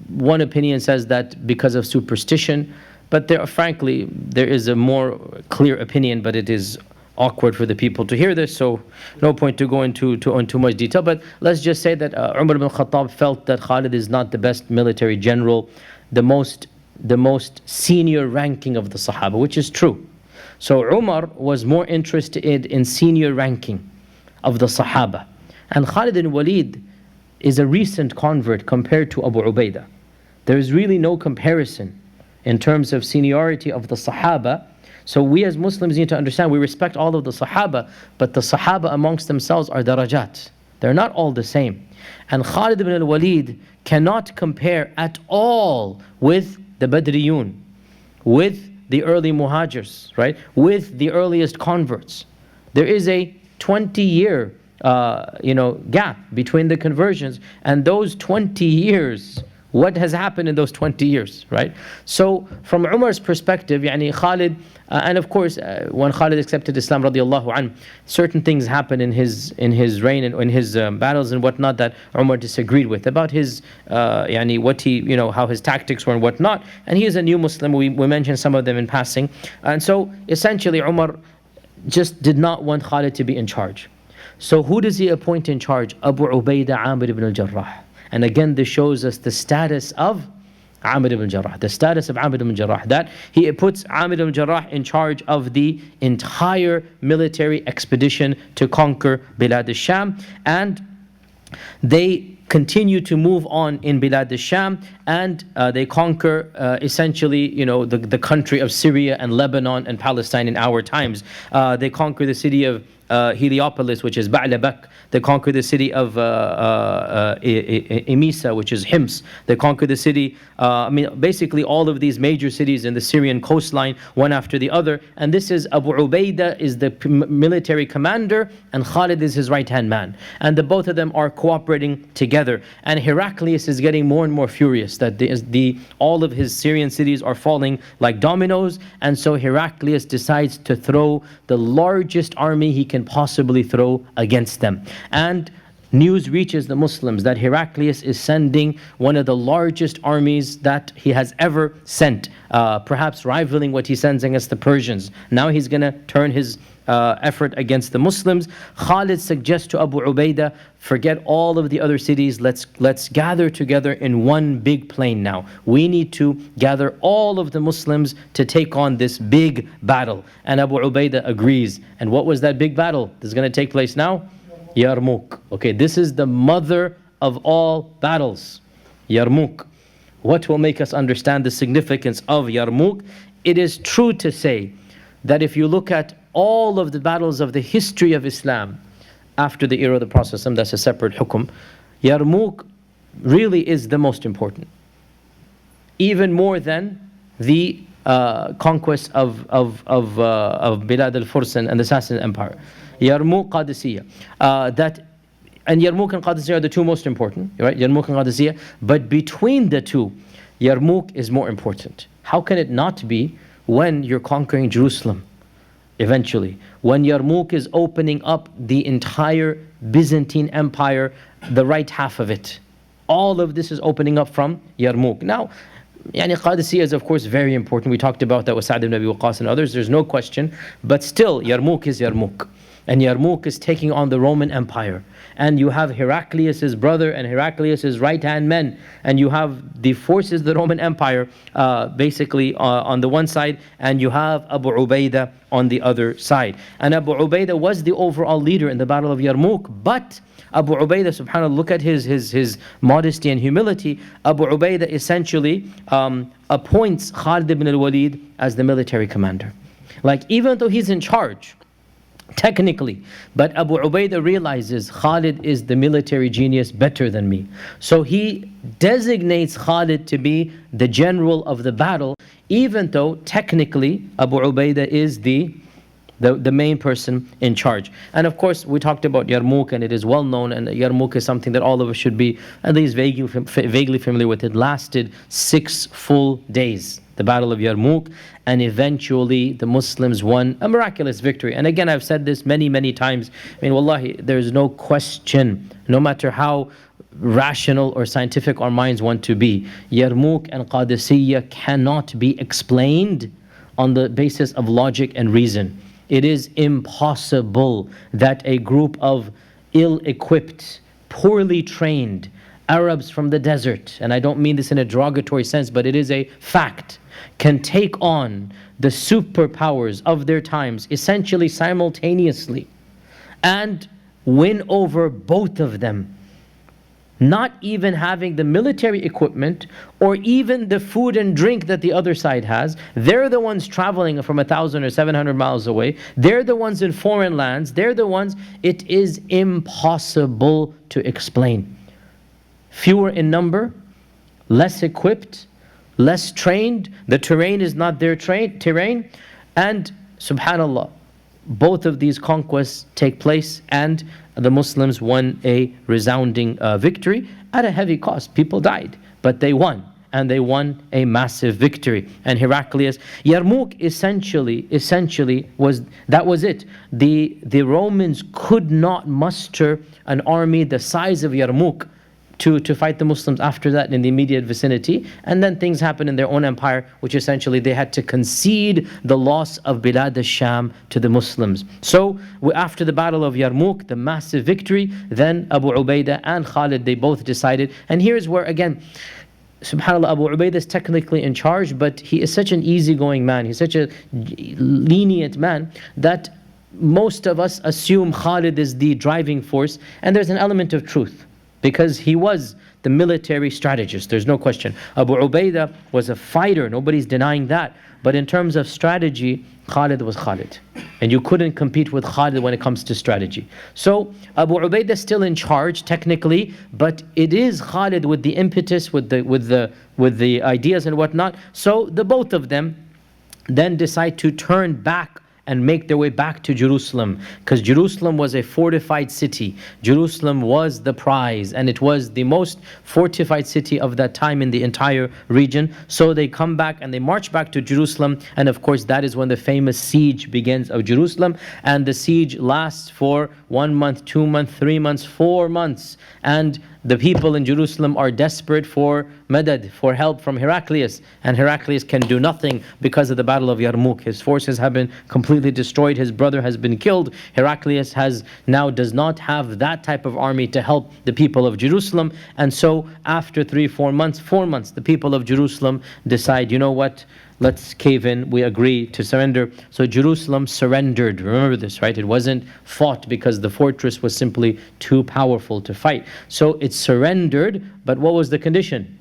one opinion says that because of superstition, but frankly, there is a more clear opinion, but it is awkward for the people to hear this, so no point to go into too much detail. But let's just say that Umar ibn Khattab felt that Khalid is not the best military general, the most senior ranking of the Sahaba, which is true. So Umar was more interested in senior ranking of the Sahaba. And Khalid ibn Walid is a recent convert compared to Abu Ubaidah. There is really no comparison in terms of seniority of the Sahaba. So we as Muslims need to understand, we respect all of the Sahaba, but the Sahaba amongst themselves are darajat. They're not all the same. And Khalid ibn al-Walid cannot compare at all with the Badriyun, with the early Muhajirs, right? With the earliest converts. There is a 20-year gap between the conversions, and those 20 years, what has happened in those 20 years, right? So from Umar's perspective, Khalid, and of course, when Khalid accepted Islam, radiallahu anhu, certain things happened in his reign and in his battles and whatnot that Umar disagreed with about his, what he, how his tactics were and whatnot. And he is a new Muslim. We mentioned some of them in passing. And so essentially, Umar just did not want Khalid to be in charge. So who does he appoint in charge? Abu Ubaidah Amer ibn Jarrah. And again, this shows us the status of Amer ibn Jarrah, the status of Amer ibn Jarrah, that he puts Amer ibn Jarrah in charge of the entire military expedition to conquer Bilad al-Sham. And they continue to move on in Bilad al-Sham, and they conquer essentially, the country of Syria and Lebanon and Palestine in our times. They conquer the city of Heliopolis, which is Ba'labak. They conquer the city of Emesa, which is Hims. They conquer the city, basically all of these major cities in the Syrian coastline, one after the other. And this is Abu Ubaidah is the military commander, and Khalid is his right-hand man. And the both of them are cooperating together. And Heraclius is getting more and more furious that all of his Syrian cities are falling like dominoes. And so Heraclius decides to throw the largest army he can possibly throw against them. And news reaches the Muslims that Heraclius is sending one of the largest armies that he has ever sent, perhaps rivaling what he sends against the Persians. Now he's going to turn his effort against the Muslims. Khalid suggests to Abu Ubaidah, forget all of the other cities, let's gather together in one big plain now. We need to gather all of the Muslims to take on this big battle. And Abu Ubaidah agrees. And what was that big battle that's going to take place now? Yarmouk. Okay, this is the mother of all battles. Yarmouk. What will make us understand the significance of Yarmouk? It is true to say that if you look at all of the battles of the history of Islam after the era of the Prophet, that's a separate hukum, Yarmouk really is the most important. Even more than the conquest of Bilad al-Furs and the Sassanid Empire. Yarmouk, Qadisiyah. And Yarmouk and Qadisiyah are the two most important, right? Yarmouk and Qadisiyah. But between the two, Yarmouk is more important. How can it not be when you're conquering Jerusalem eventually? When Yarmouk is opening up the entire Byzantine Empire, the right half of it. All of this is opening up from Yarmouk. Now, Qadisiyya is of course very important. We talked about that with Sa'd ibn Abi Waqqas and others, there's no question. But still, Yarmouk is Yarmouk. And Yarmouk is taking on the Roman Empire. And you have Heraclius' brother and Heraclius' right-hand men. And you have the forces of the Roman Empire basically on the one side. And you have Abu Ubaidah on the other side. And Abu Ubaidah was the overall leader in the Battle of Yarmouk. But Abu Ubaidah, subhanAllah, look at his modesty and humility. Abu Ubaidah essentially appoints Khalid ibn al-Walid as the military commander. Like, even though he's in charge, technically, but Abu Ubaidah realizes Khalid is the military genius better than me. So he designates Khalid to be the general of the battle, even though technically Abu Ubaidah is the main person in charge. And of course, we talked about Yarmouk, and it is well known, and Yarmouk is something that all of us should be at least vaguely familiar with. It lasted 6 full days, the Battle of Yarmouk, and eventually the Muslims won a miraculous victory. And again, I've said this many times. I mean, wallahi, there's no question, no matter how rational or scientific our minds want to be, Yarmouk and Qadisiyya cannot be explained on the basis of logic and reason. It is impossible that a group of ill-equipped, poorly trained Arabs from the desert, and I don't mean this in a derogatory sense, but it is a fact, can take on the superpowers of their times, essentially simultaneously, and win over both of them, not even having the military equipment or even the food and drink that the other side has. They're the ones traveling from 1,000 or 700 miles away. They're the ones in foreign lands. They're the ones. It is impossible to explain. Fewer in number, less equipped, less trained. The terrain is not their terrain. And subhanallah, both of these conquests take place, and the Muslims won a resounding victory at a heavy cost. People died, but they won, and they won a massive victory. And Heraclius, Yarmouk essentially was it. The Romans could not muster an army the size of Yarmouk to fight the Muslims after that in the immediate vicinity. And then things happened in their own empire, which essentially they had to concede the loss of Bilad al-Sham to the Muslims. So after the Battle of Yarmouk, the massive victory, then Abu Ubaidah and Khalid, they both decided. And here's where, again, subhanAllah, Abu Ubaidah is technically in charge, but he is such an easygoing man, he's such a lenient man, that most of us assume Khalid is the driving force, and there's an element of truth, because he was the military strategist, there's no question. Abu Ubaidah was a fighter, nobody's denying that. But in terms of strategy, Khalid was Khalid. And you couldn't compete with Khalid when it comes to strategy. So Abu Ubaidah is still in charge technically, but it is Khalid with the impetus, with the ideas and whatnot. So the both of them then decide to turn back and make their way back to Jerusalem, because Jerusalem was a fortified city. Jerusalem was the prize, and it was the most fortified city of that time in the entire region. So they come back and they march back to Jerusalem, and of course that is when the famous siege begins of Jerusalem. And the siege lasts for 1 month, 2 months, 3 months, 4 months, and the people in Jerusalem are desperate for madad, for help from Heraclius. And Heraclius can do nothing because of the Battle of Yarmouk. His forces have been completely destroyed. His brother has been killed. Heraclius does not have that type of army to help the people of Jerusalem. And so after 4 months, the people of Jerusalem decide, you know what? Let's cave in, we agree to surrender. So Jerusalem surrendered. Remember this, right? It wasn't fought because the fortress was simply too powerful to fight. So it surrendered, but what was the condition?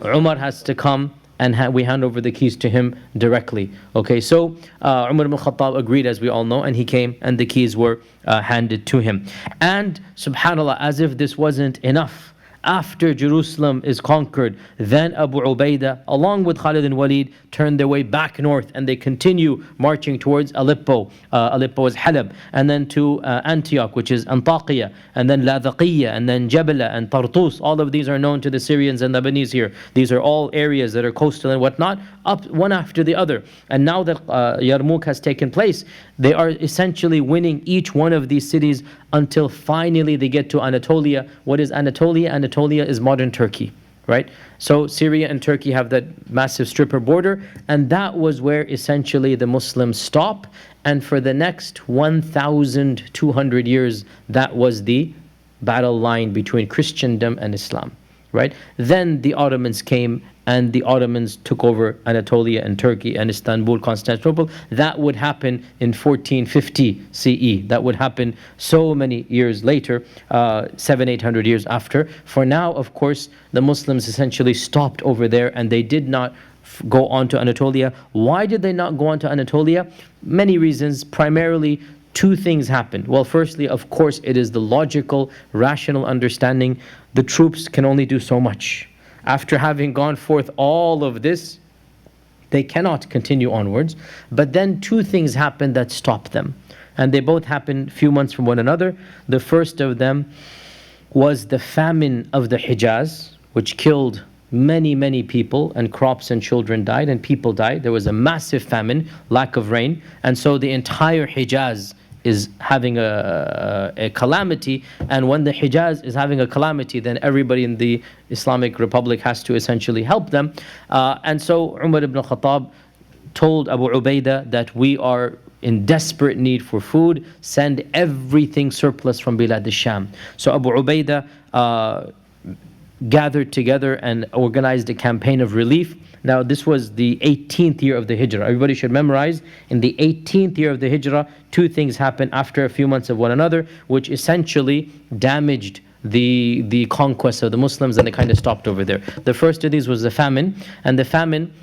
Umar has to come, and we hand over the keys to him directly. Okay, so Umar ibn Khattab agreed, as we all know, and he came and the keys were handed to him. And subhanAllah, as if this wasn't enough, After Jerusalem is conquered, then Abu Ubaidah, along with Khalid and Walid, turn their way back north and they continue marching towards Aleppo. Aleppo is Halab, and then to Antioch, which is Antakya, and then Ladaqiyya, and then Jabala and Tartus. All of these are known to the Syrians and Lebanese here. These are all areas that are coastal and whatnot, up one after the other. And now that Yarmouk has taken place, they are essentially winning each one of these cities until finally they get to Anatolia. What is Anatolia? Anatolia is modern Turkey, right? So Syria and Turkey have that massive stripper border, and that was where essentially the Muslims stop. And for the next 1,200 years, that was the battle line between Christendom and Islam, right? Then the Ottomans came, and the Ottomans took over Anatolia and Turkey and Istanbul, Constantinople. That would happen in 1450 CE. That would happen so many years later, 700-800 years after. For now, of course, the Muslims essentially stopped over there, and they did not go on to Anatolia. Why did they not go on to Anatolia? Many reasons. Primarily, two things happened. Well, firstly, of course, it is the logical, rational understanding. The troops can only do so much. After having gone forth all of this, they cannot continue onwards. But then two things happened that stopped them. And they both happened a few months from one another. The first of them was the famine of the Hijaz, which killed many people, and crops and children died, and people died. There was a massive famine, lack of rain. And so the entire Hijaz is having a calamity, and when the Hijaz is having a calamity, then everybody in the Islamic Republic has to essentially help them. And so Umar ibn Khattab told Abu Ubaidah that we are in desperate need for food, send everything surplus from Bilad al-Sham. So Abu Ubaidah gathered together and organized a campaign of relief. Now this was the 18th year of the Hijrah. Everybody should memorize, in the 18th year of the Hijrah, two things happened after a few months of one another, which essentially damaged the conquest of the Muslims, and they kind of stopped over there. The first of these was the famine, and the famine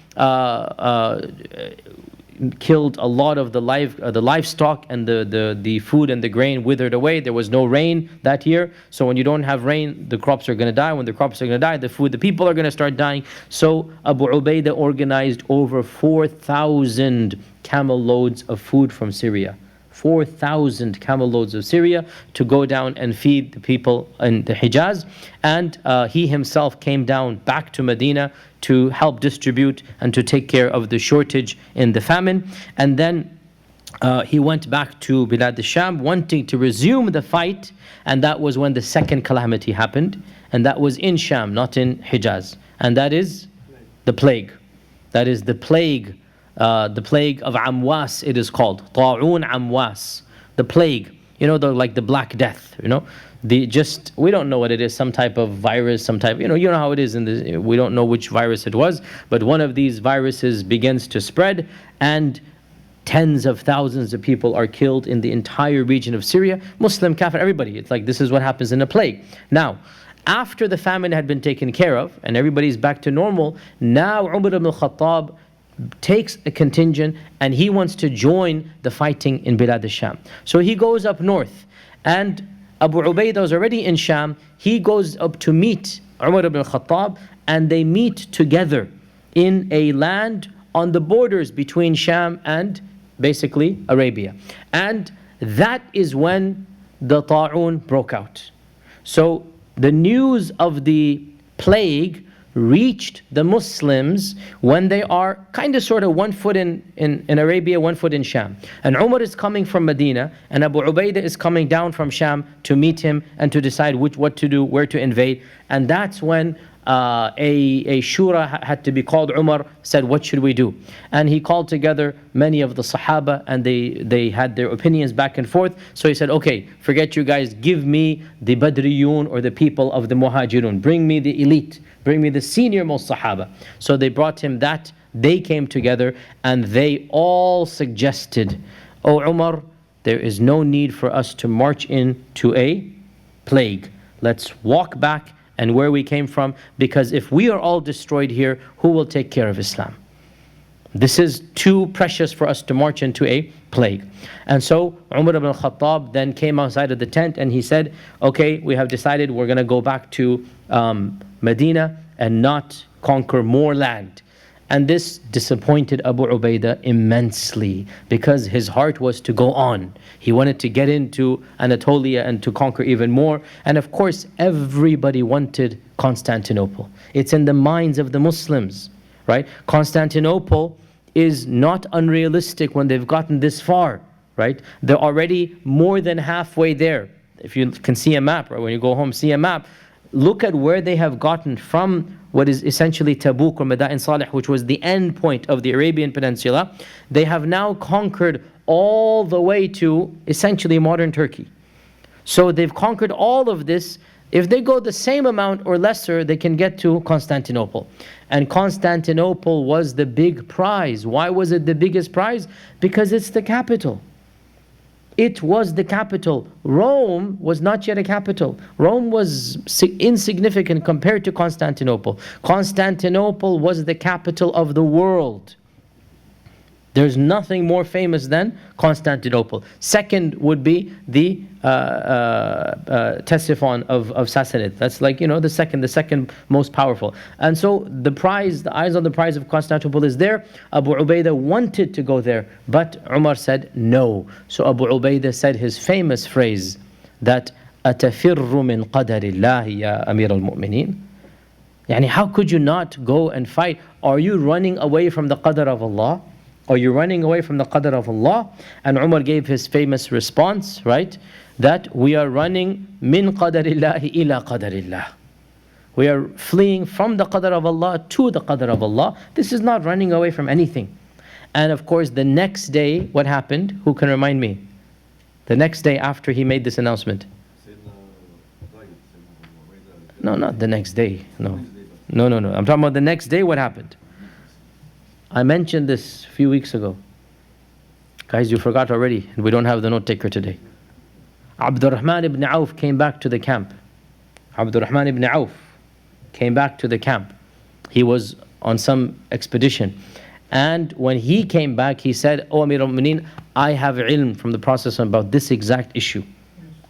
killed a lot of the livestock, and the food and the grain withered away. There was no rain that year, so when you don't have rain, the crops are going to die. When the crops are going to die, the people are going to start dying. So Abu Ubaidah organized over 4,000 camel loads of food from Syria. 4,000 camel loads of Syria to go down and feed the people in the Hijaz. And he himself came down back to Medina to help distribute and to take care of the shortage in the famine. And then he went back to Bilad al-Sham wanting to resume the fight, and that was when the second calamity happened, and that was in Sham, not in Hijaz. And that is the plague. That is the plague of Amwas, it is called. Ta'un Amwas. The plague. You know, like the Black Death, you know. We don't know what it is, some type of virus, some type, you know how it is we don't know which virus it was, but one of these viruses begins to spread, and tens of thousands of people are killed in the entire region of Syria. Muslim, Kafir, everybody. It's like this is what happens in a plague. Now, after the famine had been taken care of, and everybody's back to normal, now Umar ibn Khattab takes a contingent, and he wants to join the fighting in Bilad al-Sham. So he goes up north, and Abu Ubaidah is already in Sham. He goes up to meet Umar ibn Khattab, and they meet together in a land on the borders between Sham and basically Arabia. And that is when the Ta'un broke out. So the news of the plague reached the Muslims when they are kind of sort of one foot in Arabia, one foot in Sham. And Umar is coming from Medina, and Abu Ubaidah is coming down from Sham to meet him and to decide what to do, where to invade. And that's when a shura had to be called. Umar said, what should we do? And he called together many of the Sahaba, and they had their opinions back and forth. So he said, okay, forget you guys, give me the Badriyun, or the people of the Muhajirun. Bring me the elite, bring me the senior most Sahaba. So they brought him that. They came together, and they all suggested, oh Umar, there is no need for us to march into a plague. Let's walk back and where we came from, because if we are all destroyed here, who will take care of Islam? This is too precious for us to march into a plague. And so Umar ibn al-Khattab then came outside of the tent and he said, okay, we have decided we're going to go back to Medina and not conquer more land. And this disappointed Abu Ubaidah immensely because his heart was to go on. He wanted to get into Anatolia and to conquer even more. And of course, everybody wanted Constantinople. It's in the minds of the Muslims, right? Constantinople is not unrealistic when they've gotten this far, right? They're already more than halfway there. If you can see a map, right? When you go home, see a map. Look at where they have gotten from what is essentially Tabuk or Madain Salih, which was the end point of the Arabian Peninsula. They have now conquered all the way to essentially modern Turkey. So they've conquered all of this. If they go the same amount or lesser, they can get to Constantinople. And Constantinople was the big prize. Why was it the biggest prize? Because it's the capital. It was the capital. Rome was not yet a capital. Rome was insignificant compared to Constantinople. Constantinople was the capital of the world. There's nothing more famous than Constantinople. Second would be the Ctesiphon of Sassanid. That's like, the second most powerful. And so the prize, the eyes on the prize of Constantinople is there. Abu Ubaidah wanted to go there, but Umar said no. So Abu Ubaidah said his famous phrase that أَتَفِرُّ مِنْ قَدَرِ اللَّهِ يَا أَمِيرَ الْمُؤْمِنِينَ. Yani, how could you not go and fight? Are you running away from the qadr of Allah? Are you running away from the qadr of Allah? And Umar gave his famous response, right? That we are running min qadarillahi ila qadarillah. We are fleeing from the qadr of Allah to the qadr of Allah. This is not running away from anything. And of course, the next day, what happened? Who can remind me? The next day after he made this announcement. No, not the next day. No. I'm talking about the next day, what happened? I mentioned this a few weeks ago. Guys, you forgot already, and we don't have the note taker today. Abdurrahman ibn Auf came back to the camp. Abdurrahman ibn Auf came back to the camp. He was on some expedition. And when he came back, he said, "O Amir al-Mu'mineen, I have ilm from the Prophet about this exact issue."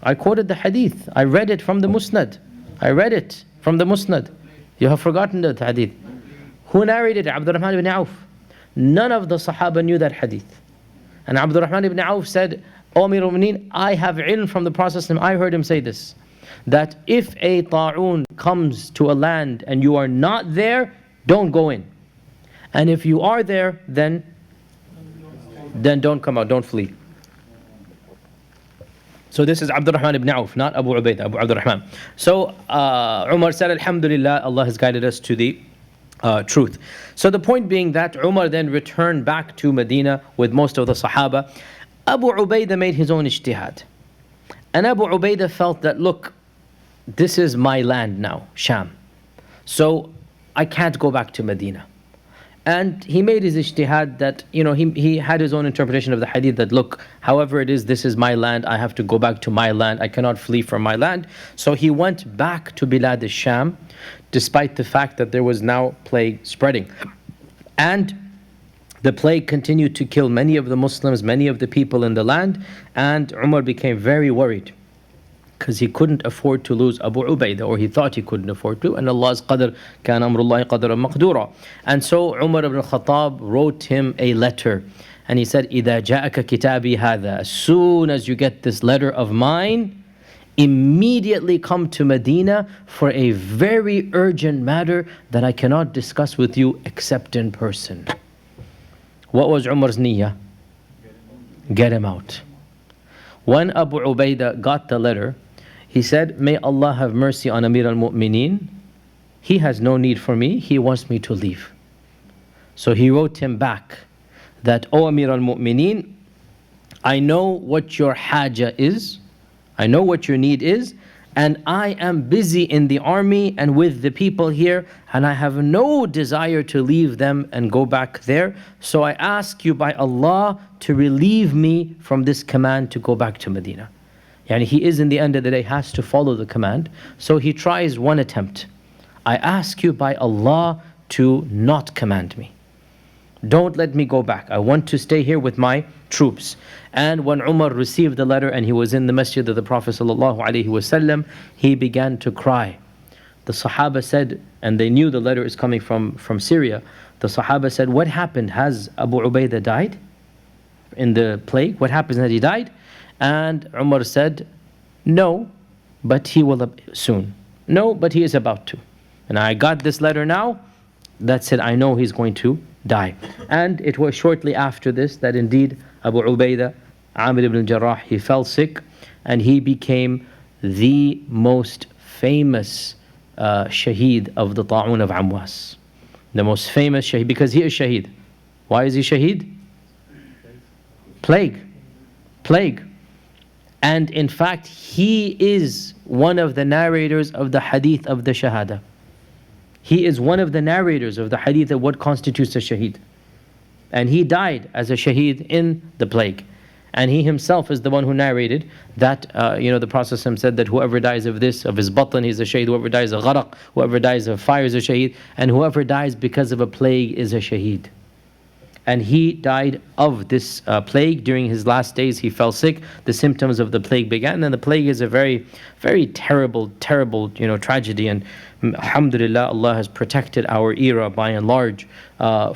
I quoted the hadith. I read it from the Musnad. You have forgotten the hadith. Who narrated it? Abdurrahman ibn Auf. None of the Sahaba knew that hadith. And Abdurrahman ibn Auf said, "O Amir al-Mu'mineen, I have ilm from the Prophet. I heard him say this, that if a ta'un comes to a land and you are not there, don't go in. And if you are there, then don't come out, don't flee." So this is Abdurrahman ibn Auf, not Abu Ubaidah, Abu Abdurrahman. So Umar said, Alhamdulillah, Allah has guided us to the truth. So the point being that Umar then returned back to Medina with most of the Sahaba. Abu Ubaidah made his own ijtihad. And Abu Ubaidah felt that, look, this is my land now, Sham. So I can't go back to Medina. And he made his ijtihad that, he had his own interpretation of the hadith that, look, however it is, this is my land, I have to go back to my land, I cannot flee from my land. So he went back to Bilad al-Sham, despite the fact that there was now plague spreading. And the plague continued to kill many of the Muslims, many of the people in the land, and Umar became very worried, because he couldn't afford to lose Abu Ubaidah, or he thought he couldn't afford to, and Allah's qadr, كَانَ أَمْرُ اللَّهِ قَدْرًا مَقْدُورًا. And so Umar ibn al-Khattab wrote him a letter, and he said, إِذَا جَاءَكَ كِتَابِي هَذَا, as soon as you get this letter of mine, immediately come to Medina for a very urgent matter that I cannot discuss with you except in person. What was Umar's niyyah? Get him out. When Abu Ubaidah got the letter, he said, "May Allah have mercy on Amir al-Mu'mineen. He has no need for me. He wants me to leave." So he wrote him back that, "O Amir al-Mu'mineen, I know what your haja is. I know what your need is. And I am busy in the army and with the people here. And I have no desire to leave them and go back there. So I ask you by Allah to relieve me from this command to go back to Medina." Yani he is, in the end of the day, has to follow the command. So he tries one attempt. "I ask you by Allah to not command me." Don't let me go back. I want to stay here with my troops. And when Umar received the letter and he was in the masjid of the Prophet ﷺ, he began to cry. The Sahaba said, and they knew the letter is coming from Syria, the Sahaba said, what happened? Has Abu Ubaidah died in the plague? What happens that he died? And Umar said, no, but he will soon. No, but he is about to. And I got this letter now, that's it, I know he's going to die. And it was shortly after this that indeed Abu Ubaidah Amer ibn Jarrah, he fell sick and he became the most famous shaheed of the Ta'un of Amwas. The most famous shaheed, because he is shaheed. Why is he shaheed? Plague. And in fact, he is one of the narrators of the hadith of the shahada. He is one of the narrators of the hadith of what constitutes a shaheed. And he died as a shaheed in the plague. And he himself is the one who narrated that, the Prophet said that whoever dies of this, of his batn, he's a shaheed. Whoever dies of gharaq, whoever dies of fire is a shaheed. And whoever dies because of a plague is a shaheed. And he died of this plague. During his last days, he fell sick. The symptoms of the plague began. And the plague is a very, very terrible, tragedy. And alhamdulillah, Allah has protected our era by and large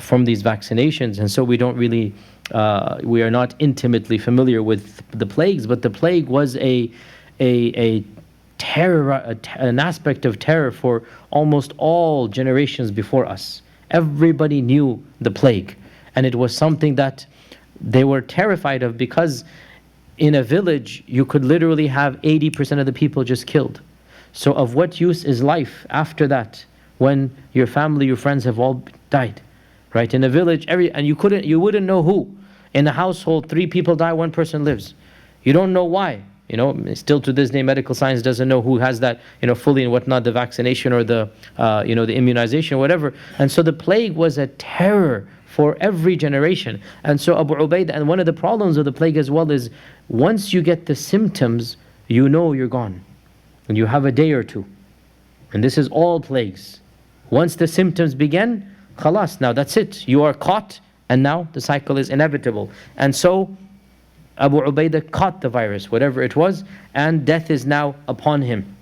from these vaccinations. And so we don't really, we are not intimately familiar with the plagues. But the plague was a terror, an aspect of terror for almost all generations before us. Everybody knew the plague. And it was something that they were terrified of, because in a village, you could literally have 80% of the people just killed. So of what use is life after that, when your family, your friends have all died, right? In a village, and you wouldn't know who. In a household, 3 people die, 1 person lives. You don't know why. Still to this day, medical science doesn't know who has that, fully and whatnot, the vaccination or the, the immunization, whatever. And so the plague was a terror for every generation. And so Abu Ubaidah, and one of the problems of the plague as well is, once you get the symptoms, you know you're gone. And you have a day or two. And this is all plagues. Once the symptoms begin, khalas, now that's it. You are caught, and now the cycle is inevitable. And so Abu Ubaidah caught the virus, whatever it was, and death is now upon him.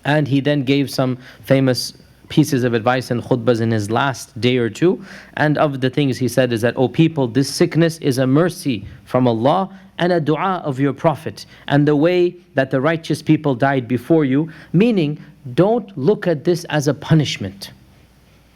And he then gave some famous pieces of advice and khutbahs in his last day or two. And of the things he said is that, O people, this sickness is a mercy from Allah and a dua of your Prophet, and the way that the righteous people died before you, meaning don't look at this as a punishment.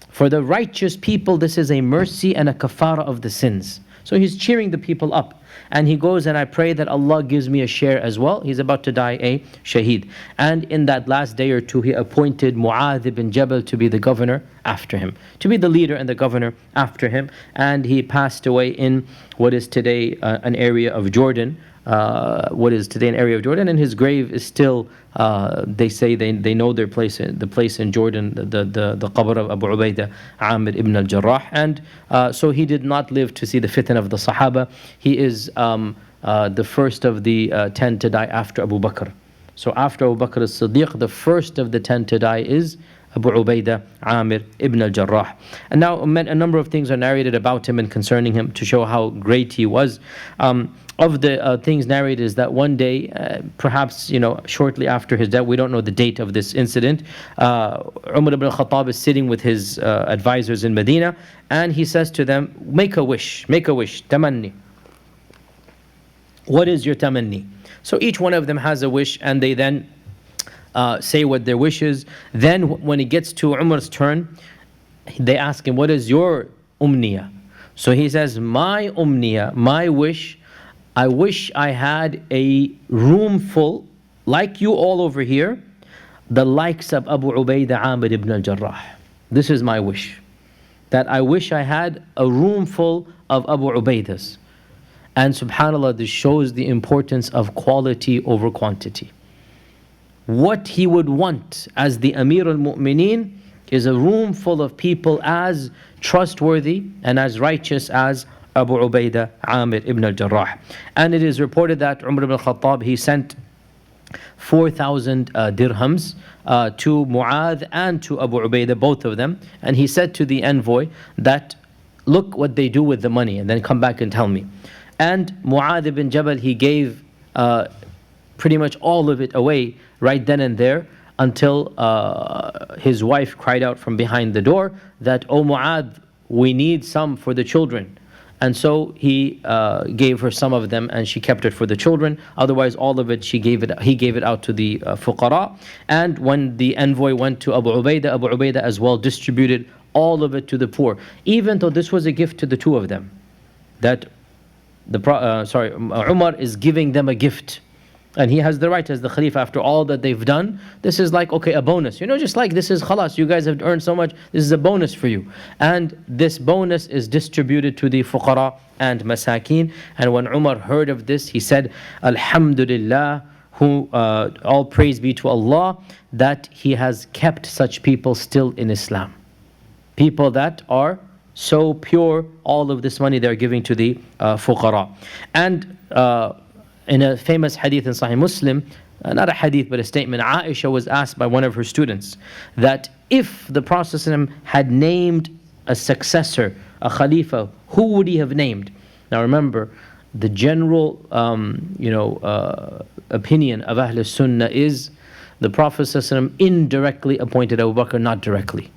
For the righteous people, this is a mercy and a kafara of the sins. So he's cheering the people up. And he goes, and I pray that Allah gives me a share as well. He's about to die a shaheed. And in that last day or two, he appointed Mu'adh ibn Jabal to be the governor after him, to be the leader and the governor after him. And he passed away in what is today an area of Jordan. And his grave is still, they say they know their place, the place in Jordan, the qabr of Abu Ubaidah Amer ibn Jarrah. And so he did not live to see the fitna of the Sahaba. He is the first of the 10 to die after Abu Bakr. So after Abu Bakr as-Siddiq, the first of the 10 to die is Abu Ubaidah Amer ibn Jarrah. And now a number of things are narrated about him and concerning him to show how great he was. Of the things narrated is that one day, perhaps shortly after his death, we don't know the date of this incident, Umar ibn Khattab is sitting with his advisors in Medina, and he says to them, make a wish, tamanni. What is your tamanni? So each one of them has a wish, and they then say what their wish is. Then when it gets to Umar's turn, they ask him, what is your umniya? So he says, my umniya, my wish, I wish I had a room full, like you all over here, the likes of Abu Ubaidah Amer ibn Jarrah. This is my wish. That I wish I had a room full of Abu Ubaidahs. And subhanAllah, this shows the importance of quality over quantity. What he would want as the Amir al-Mu'mineen is a room full of people as trustworthy and as righteous as Abu Ubaidah Amer ibn Jarrah. And it is reported that Umar ibn Khattab, he sent 4,000 dirhams to Mu'adh and to Abu Ubaidah, both of them. And he said to the envoy that look what they do with the money and then come back and tell me. And Mu'adh ibn Jabal, he gave pretty much all of it away right then and there, until his wife cried out from behind the door that, "Oh Mu'adh, we need some for the children." And so he gave her some of them, and she kept it for the children. Otherwise, all of it, he gave it out to the fuqara. And when the envoy went to Abu Ubaidah as well distributed all of it to the poor, even though this was a gift to the two of them. That Umar is giving them a gift. And he has the right as the Khalifa, after all that they've done. This is like, okay, a bonus. Just like this is khalas, you guys have earned so much, this is a bonus for you. And this bonus is distributed to the fuqara and masakin. And when Umar heard of this, he said, Alhamdulillah, all praise be to Allah, that He has kept such people still in Islam. People that are so pure, all of this money they're giving to the fuqara. And in a famous hadith in Sahih Muslim, not a hadith but a statement, Aisha was asked by one of her students that if the Prophet ﷺ had named a successor, a Khalifa, who would he have named? Now remember, the general opinion of Ahl Sunnah is the Prophet ﷺ indirectly appointed Abu Bakr, not directly.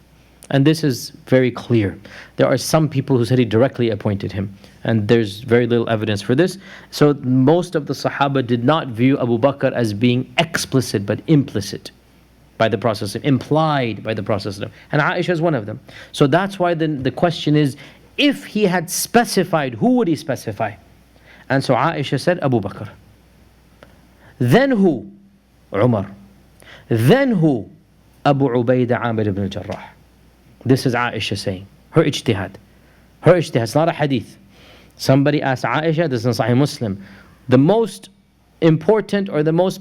And this is very clear. There are some people who said he directly appointed him, and there's very little evidence for this. So most of the Sahaba did not view Abu Bakr as being explicit but implicit by the Prophet, implied by the Prophet. And Aisha is one of them. So that's why the question is, if he had specified, who would he specify? And so Aisha said Abu Bakr. Then who? Umar. Then who? Abu Ubaidah Amer ibn Jarrah. This is Aisha saying, her ijtihad. Her ijtihad, it's not a hadith. Somebody asked Aisha, this is in Sahih Muslim, the most important or the most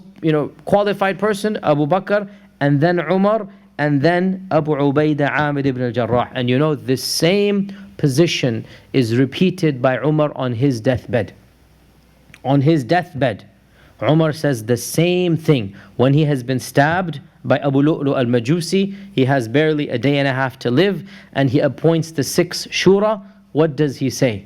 qualified person, Abu Bakr, and then Umar, and then Abu Ubaidah Amer ibn Jarrah. And this same position is repeated by Umar on his deathbed. On his deathbed, Umar says the same thing. When he has been stabbed by Abu Lu'lu al-Majusi, he has barely a day and a half to live, and he appoints the 6 shura. What does he say?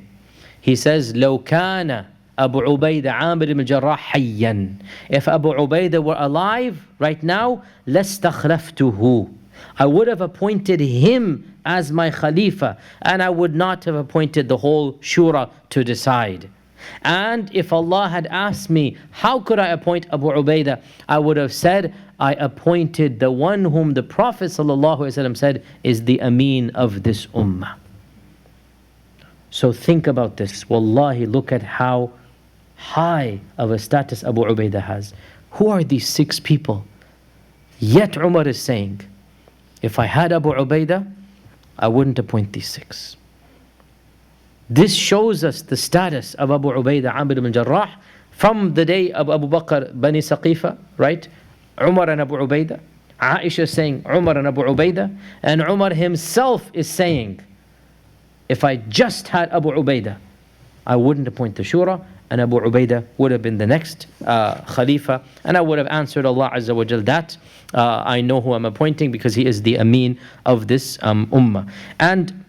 He says, لو كان أبو عبيدة عامر ibn Jarrah حيا. If Abu Ubaidah were alive right now, لَاسْتَخْلَفْتُهُ. I would have appointed him as my Khalifa, and I would not have appointed the whole shura to decide. And if Allah had asked me, how could I appoint Abu Ubaidah? I would have said, I appointed the one whom the Prophet ﷺ said is the Ameen of this ummah. So think about this. Wallahi, look at how high of a status Abu Ubaidah has. Who are these 6 people? Yet Umar is saying, if I had Abu Ubaidah, I wouldn't appoint these 6. This shows us the status of Abu Ubaidah Amer ibn Jarrah from the day of Abu Bakr Bani Saqifa, right? Umar and Abu Ubaidah. Aisha saying Umar and Abu Ubaidah. And Umar himself is saying, if I just had Abu Ubaidah, I wouldn't appoint the shura, and Abu Ubaidah would have been the next Khalifa, and I would have answered Allah Azza wa Jal that I know who I'm appointing because he is the Ameen of this ummah. And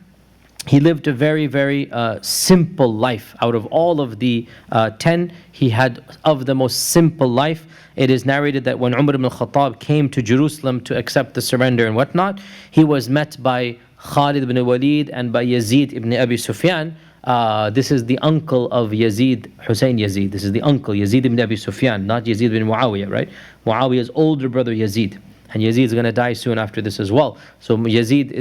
he lived a very, very simple life. Out of all of the 10, he had of the most simple life. It is narrated that when Umar ibn Khattab came to Jerusalem to accept the surrender and whatnot, he was met by Khalid ibn Walid and by Yazid ibn Abi Sufyan. This is the uncle of Yazid, Hussein Yazid. This is the uncle, Yazid ibn Abi Sufyan, not Yazid ibn Muawiyah, right? Muawiyah's older brother Yazid. And Yazid is going to die soon after this as well. So Yazid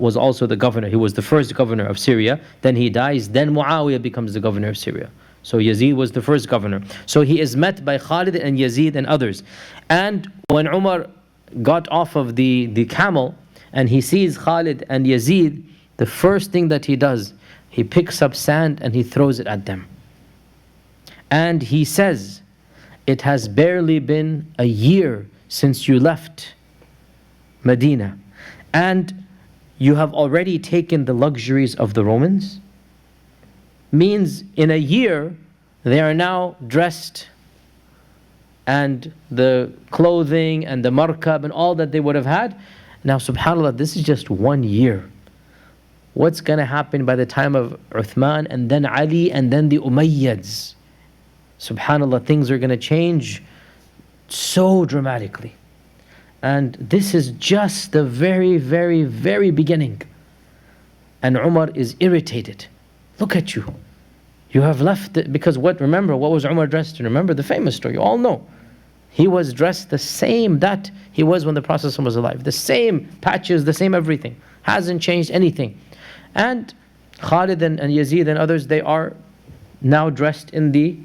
was also the governor. He was the first governor of Syria. Then he dies. Then Muawiyah becomes the governor of Syria. So Yazid was the first governor. So he is met by Khalid and Yazid and others. And when Umar got off of the camel and he sees Khalid and Yazid, the first thing that he does, he picks up sand and he throws it at them. And he says, it has barely been a year since you left Medina, and you have already taken the luxuries of the Romans? Means in a year, they are now dressed, and the clothing and the markab and all that they would have had. Now, subhanAllah, this is just 1 year. what's going to happen by the time of Uthman and then Ali and then the Umayyads. Subhanallah, things are going to change so dramatically. And this is just the very, very, very beginning. And Umar is irritated. Look at you. You have left it, because remember, what was Umar dressed in? Remember the famous story, you all know. He was dressed the same that he was when the Prophet was alive. The same patches, the same everything. Hasn't changed anything. And Khalid and Yazid and others, they are now dressed in the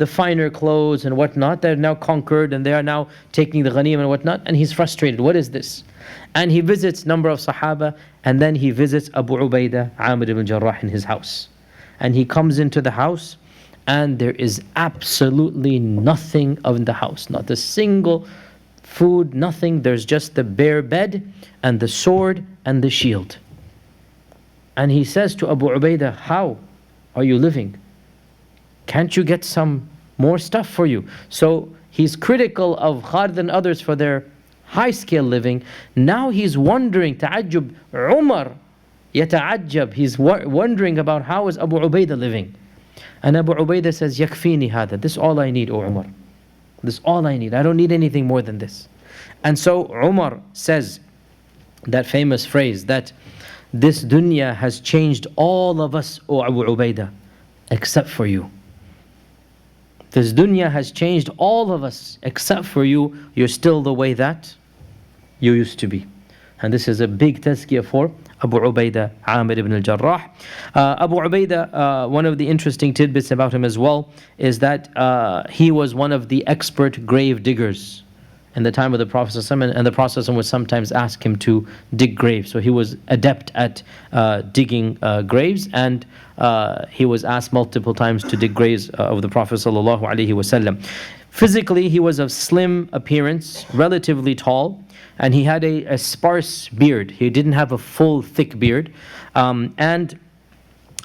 finer clothes and whatnot. They're now conquered and they are now taking the ghanim and whatnot. And he's frustrated. What is this? And he visits number of Sahaba, and then he visits Abu Ubaidah Amer ibn Jarrah in his house. And he comes into the house, and there is absolutely nothing in the house. Not a single food, nothing. There's just the bare bed and the sword and the shield. And he says to Abu Ubaidah, how are you living? Can't you get some more stuff for you? So he's critical of Khalid and others for their high-scale living. Now he's wondering, ta'ajjub, Umar, yata'ajjab, he's wondering about how is Abu Ubaidah living. And Abu Ubaidah says, yakfini hada, this is all I need, O Umar. This is all I need. I don't need anything more than this. And so Umar says that famous phrase that this dunya has changed all of us, O Abu Ubaidah, except for you. This dunya has changed all of us except for you. You're still the way that you used to be. And this is a big tazkiyah for Abu Ubaidah Amer ibn Jarrah. Abu Ubaidah, one of the interesting tidbits about him as well is that he was one of the expert grave diggers in the time of the Prophet ﷺ, and the Prophet ﷺ would sometimes ask him to dig graves. So he was adept at digging graves, and he was asked multiple times to dig graves of the Prophet ﷺ. Physically, he was of slim appearance, relatively tall, and he had a sparse beard. He didn't have a full, thick beard.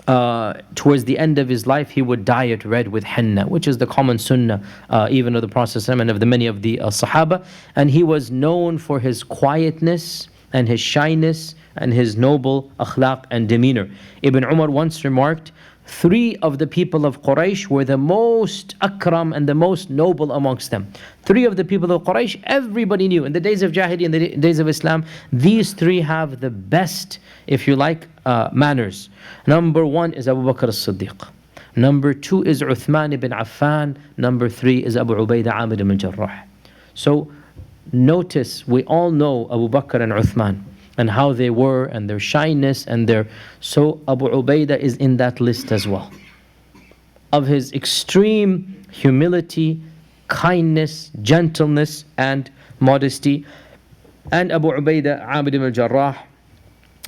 Towards the end of his life, he would dye it red with henna, which is the common sunnah even of the Prophet and of many of the Sahaba. And he was known for his quietness and his shyness and his noble akhlaq and demeanor. Ibn Umar once remarked, 3 of the people of Quraysh were the most akram and the most noble amongst them. 3 of the people of Quraysh, everybody knew. In the days of Jahiliyyah, in the days of Islam, these 3 have the best, if you like, manners. Number 1 is Abu Bakr as-Siddiq. Number 2 is Uthman ibn Affan. Number 3 is Abu Ubaidah Amer ibn Jarrah. So notice, we all know Abu Bakr and Uthman and how they were and their shyness and so Abu Ubaidah is in that list as well. Of his extreme humility, kindness, gentleness and modesty. And Abu Ubaidah Amer ibn Jarrah,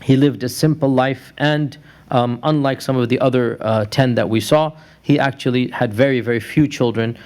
he lived a simple life, and unlike some of the other 10 that we saw, he actually had very, very few children,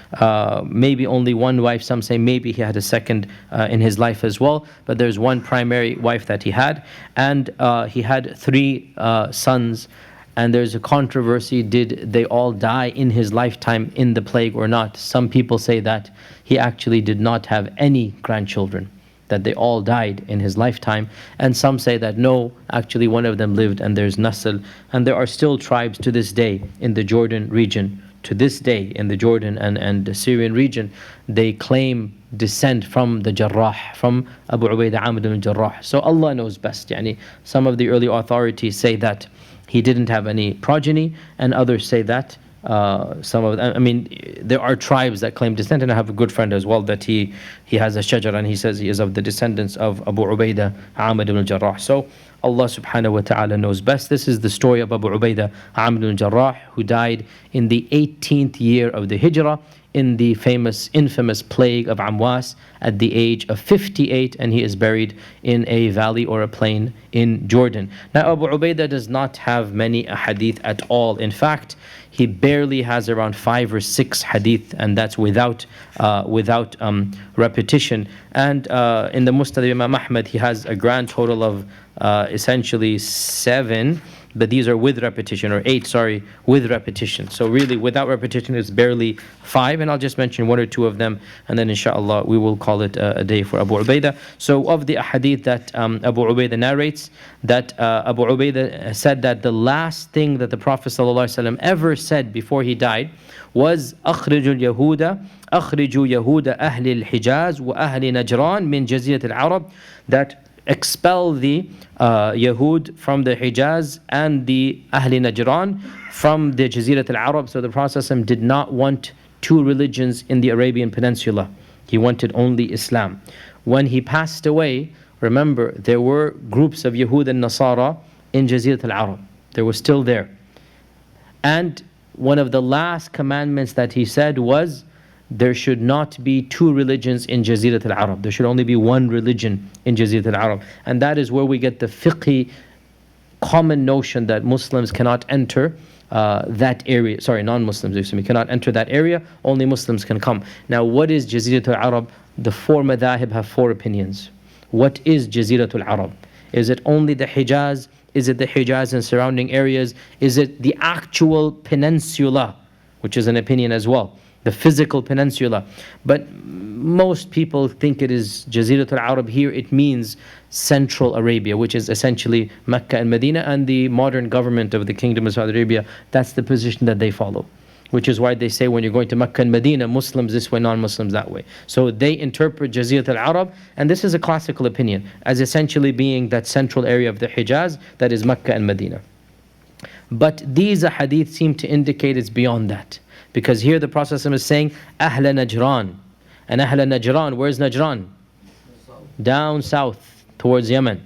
maybe only one wife. Some say maybe he had a second in his life as well, but there's one primary wife that he had. And he had 3 sons, and there's a controversy, did they all die in his lifetime in the plague or not? Some people say that he actually did not have any grandchildren, that they all died in his lifetime. And some say that no, actually one of them lived, and there's Nasl. And there are still tribes to this day in the Jordan region, to this day in the Jordan and the Syrian region, they claim descent from the Jarrah, from Abu Ubaidah Amer ibn Jarrah. So Allah knows best. Yani, some of the early authorities say that he didn't have any progeny, and others say that there are tribes that claim descent, and I have a good friend as well that he has a shajar, and he says he is of the descendants of Abu Ubaidah Amer ibn Jarrah. So Allah subhanahu wa ta'ala knows best. This is the story of Abu Ubaidah Amer ibn Jarrah, who died in the 18th year of the Hijrah in the infamous plague of Amwas at the age of 58, and he is buried in a valley or a plain in Jordan. Now Abu Ubaidah does not have many hadith at all. In fact, he barely has around 5 or 6 hadith, and that's without repetition. And in the Musnad of Imam Ahmad, he has a grand total of essentially 7. but these are with repetition, or 8, sorry, with repetition. So really, without repetition, it's barely 5, and I'll just mention 1 or 2 of them, and then inshallah we will call it a day for Abu Ubaidah. So of the ahadith that Abu Ubaidah narrates, that Abu Ubaidah said that the last thing that the Prophet ﷺ ever said before he died was أخرجوا اليهود أخرجوا يهود أهل الحجاز وأهل نجران من جزيرة العرب, that expel the Yahud from the Hijaz and the Ahli Najran from the Jazirat al-Arab. So the Prophet did not want 2 religions in the Arabian Peninsula. He wanted only Islam. When he passed away, remember, there were groups of Yahud and Nasara in Jazirat al-Arab. They were still there. And one of the last commandments that he said was, there should not be 2 religions in Jazirat al-Arab. There should only be 1 religion in Jazirat al-Arab. And that is where we get the fiqhi common notion that Muslims cannot enter that area. Sorry, non-Muslims cannot enter that area. Only Muslims can come. Now, what is Jazirat al-Arab? The 4 madhahib have 4 opinions. What is Jazirat al-Arab? Is it only the Hijaz? Is it the Hijaz and surrounding areas? Is it the actual peninsula? Which is an opinion as well. The physical peninsula. But most people think it is Jazirat al-Arab. Here it means Central Arabia, which is essentially Mecca and Medina, and the modern government of the Kingdom of Saudi Arabia. That's the position that they follow, which is why they say when you're going to Mecca and Medina, Muslims this way, non-Muslims that way. So they interpret Jazirat al-Arab, and this is a classical opinion, as essentially being that central area of the Hijaz, that is Mecca and Medina. But these hadith seem to indicate it's beyond that. Because here the Prophet is saying, Ahla Najran. And Ahla Najran, where's Najran? Down south, towards Yemen.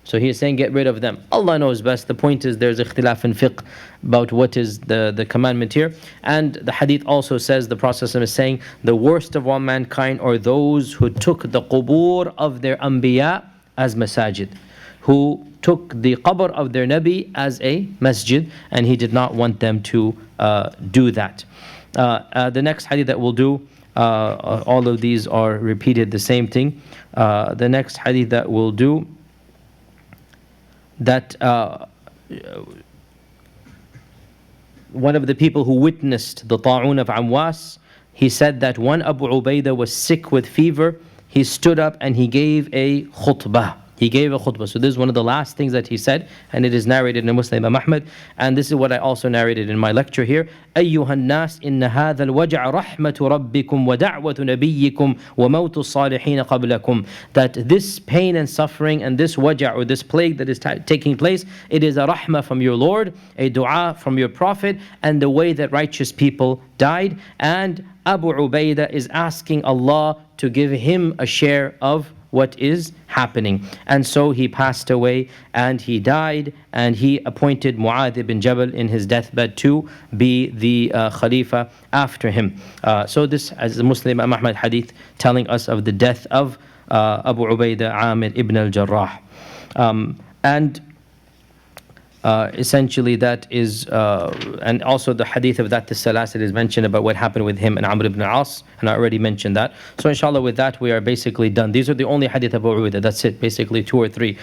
So he is saying, get rid of them. Allah knows best. The point is, there's ikhtilaf in fiqh about what is the commandment here. And the hadith also says, the Prophet is saying, the worst of all mankind are those who took the qubur of their anbiya as masajid, who took the qabr of their Nabi as a masjid, and he did not want them to do that. The next hadith that we'll do, all of these are repeated, the same thing. The next hadith that we'll do, that one of the people who witnessed the ta'un of Amwas, he said that when Abu Ubaidah was sick with fever, he stood up and he gave a khutbah. He gave a khutbah. So this is one of the last things that he said, and it is narrated in Muslim Imam Ahmad. And this is what I also narrated in my lecture here. أيها الناس إن هذا الوجع رحمة ربكم ودعوة نبيكم وموت الصالحين قبلكم. That this pain and suffering and this waja', or this plague that is taking place, it is a rahmah from your Lord, a dua from your Prophet, and the way that righteous people died. And Abu Ubaidah is asking Allah to give him a share of what is happening. And so he passed away and he died, and he appointed Mu'adh ibn Jabal in his deathbed to be the Khalifa after him. So this is the Muslim Imam Ahmad hadith telling us of the death of Abu Ubaidah Amer ibn Jarrah. And essentially that is, and also the hadith of that the Salasil is mentioned about what happened with him and Amer ibn As, and I already mentioned that. So inshallah with that we are basically done. These are the only hadith of Abu Ubaidah, that's it, basically 2 or 3,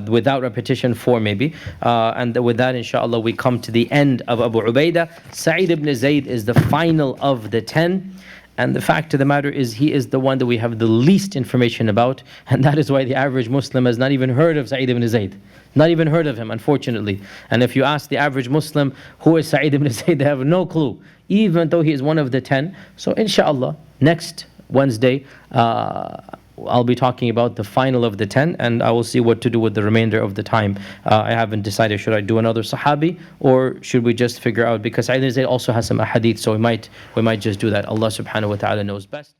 without repetition 4 maybe. And with that inshallah we come to the end of Abu Ubaidah. Sa'id ibn Zayd is the final of the 10. And the fact of the matter is, he is the one that we have the least information about, and that is why the average Muslim has not even heard of Sa'id ibn Zayd. Not even heard of him, unfortunately. And if you ask the average Muslim, who is Sa'id ibn Zayd, they have no clue, even though he is one of the 10. So inshallah, next Wednesday, I'll be talking about the final of the 10, and I will see what to do with the remainder of the time. I haven't decided, should I do another sahabi, or should we just figure out, because Sa'id ibn Zayd also has some ahadith, so we might just do that. Allah subhanahu wa ta'ala knows best.